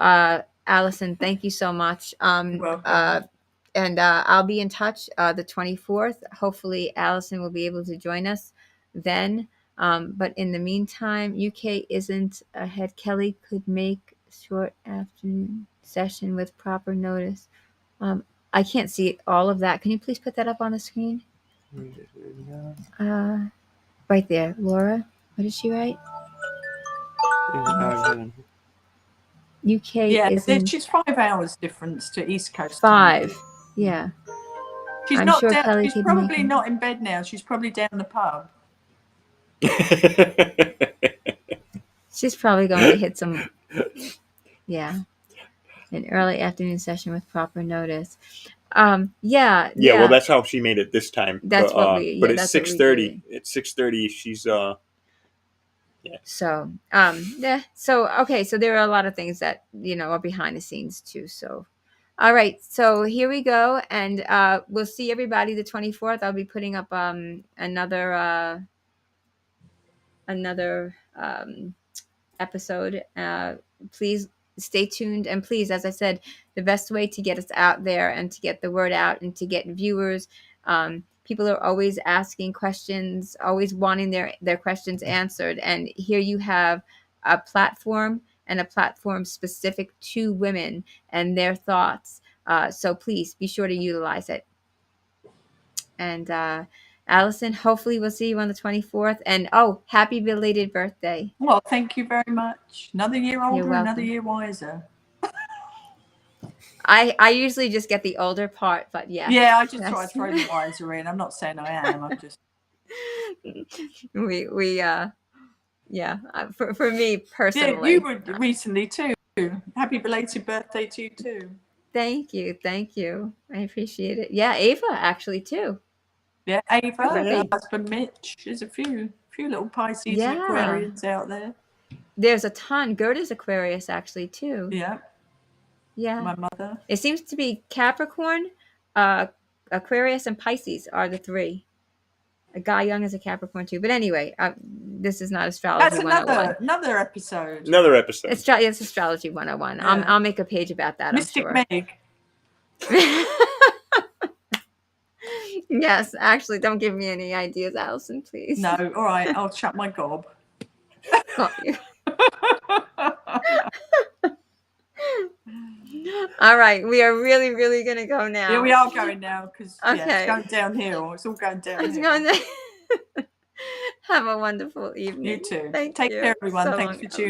Allison, thank you so much. You're welcome. And I'll be in touch the 24th. Hopefully Allison will be able to join us then. But in the meantime, UK isn't ahead. Kelly could make short afternoon session with proper notice. I can't see all of that. Can you please put that up on the screen? Right there, Laura. What did she write? UK Yeah, isn't she's 5 hours difference to East Coast time. 5. Yeah, She's I'm not sure down. Kelly She's could make probably it. not in bed now. She's probably down the pub. She's probably going to hit some. Yeah, an early afternoon session with proper notice. Yeah. Well, that's how she made it this time. That's what we. Yeah, But it's that's what we 6:30. do. At 6:30, she's So yeah. So okay. So there are a lot of things that are behind the scenes too. So. All right, so here we go, and we'll see everybody the 24th. I'll be putting up another episode. Please stay tuned, and please, as I said, the best way to get us out there and to get the word out and to get viewers. People are always asking questions, always wanting their questions answered, and here you have a platform and a platform specific to women and their thoughts. So please be sure to utilize it. And Allison, hopefully we'll see you on the 24th. And happy belated birthday. Well, thank you very much. Another year older, welcome. another year wiser. I usually just get the older part, but yeah. Yeah, I just try to throw the wiser in. I'm not saying I am. I'm just. For me personally. Yeah, you were recently too. Happy belated birthday to you too. Thank you. I appreciate it. Yeah, Ava actually too. Yeah, Ava, her husband Mitch. There's a few little Pisces and Aquarians out there. There's a ton. Gerda's Aquarius actually too. Yeah. Yeah. My mother. It seems to be Capricorn, Aquarius, and Pisces are the 3. Guy Young is a Capricorn too. But anyway, this is not astrology. That's 101. another episode. It's astrology 101. Yeah. I'll make a page about that. Mystic I'm sure. Meg. Yes, actually, don't give me any ideas, Allison, please. No, all right, I'll shut my gob. All right, we are really, really going to go now. Yeah, we are going now because it's going downhill. It's all going downhill. Have a wonderful evening. You too. Take care, everyone. Thanks for tuning in.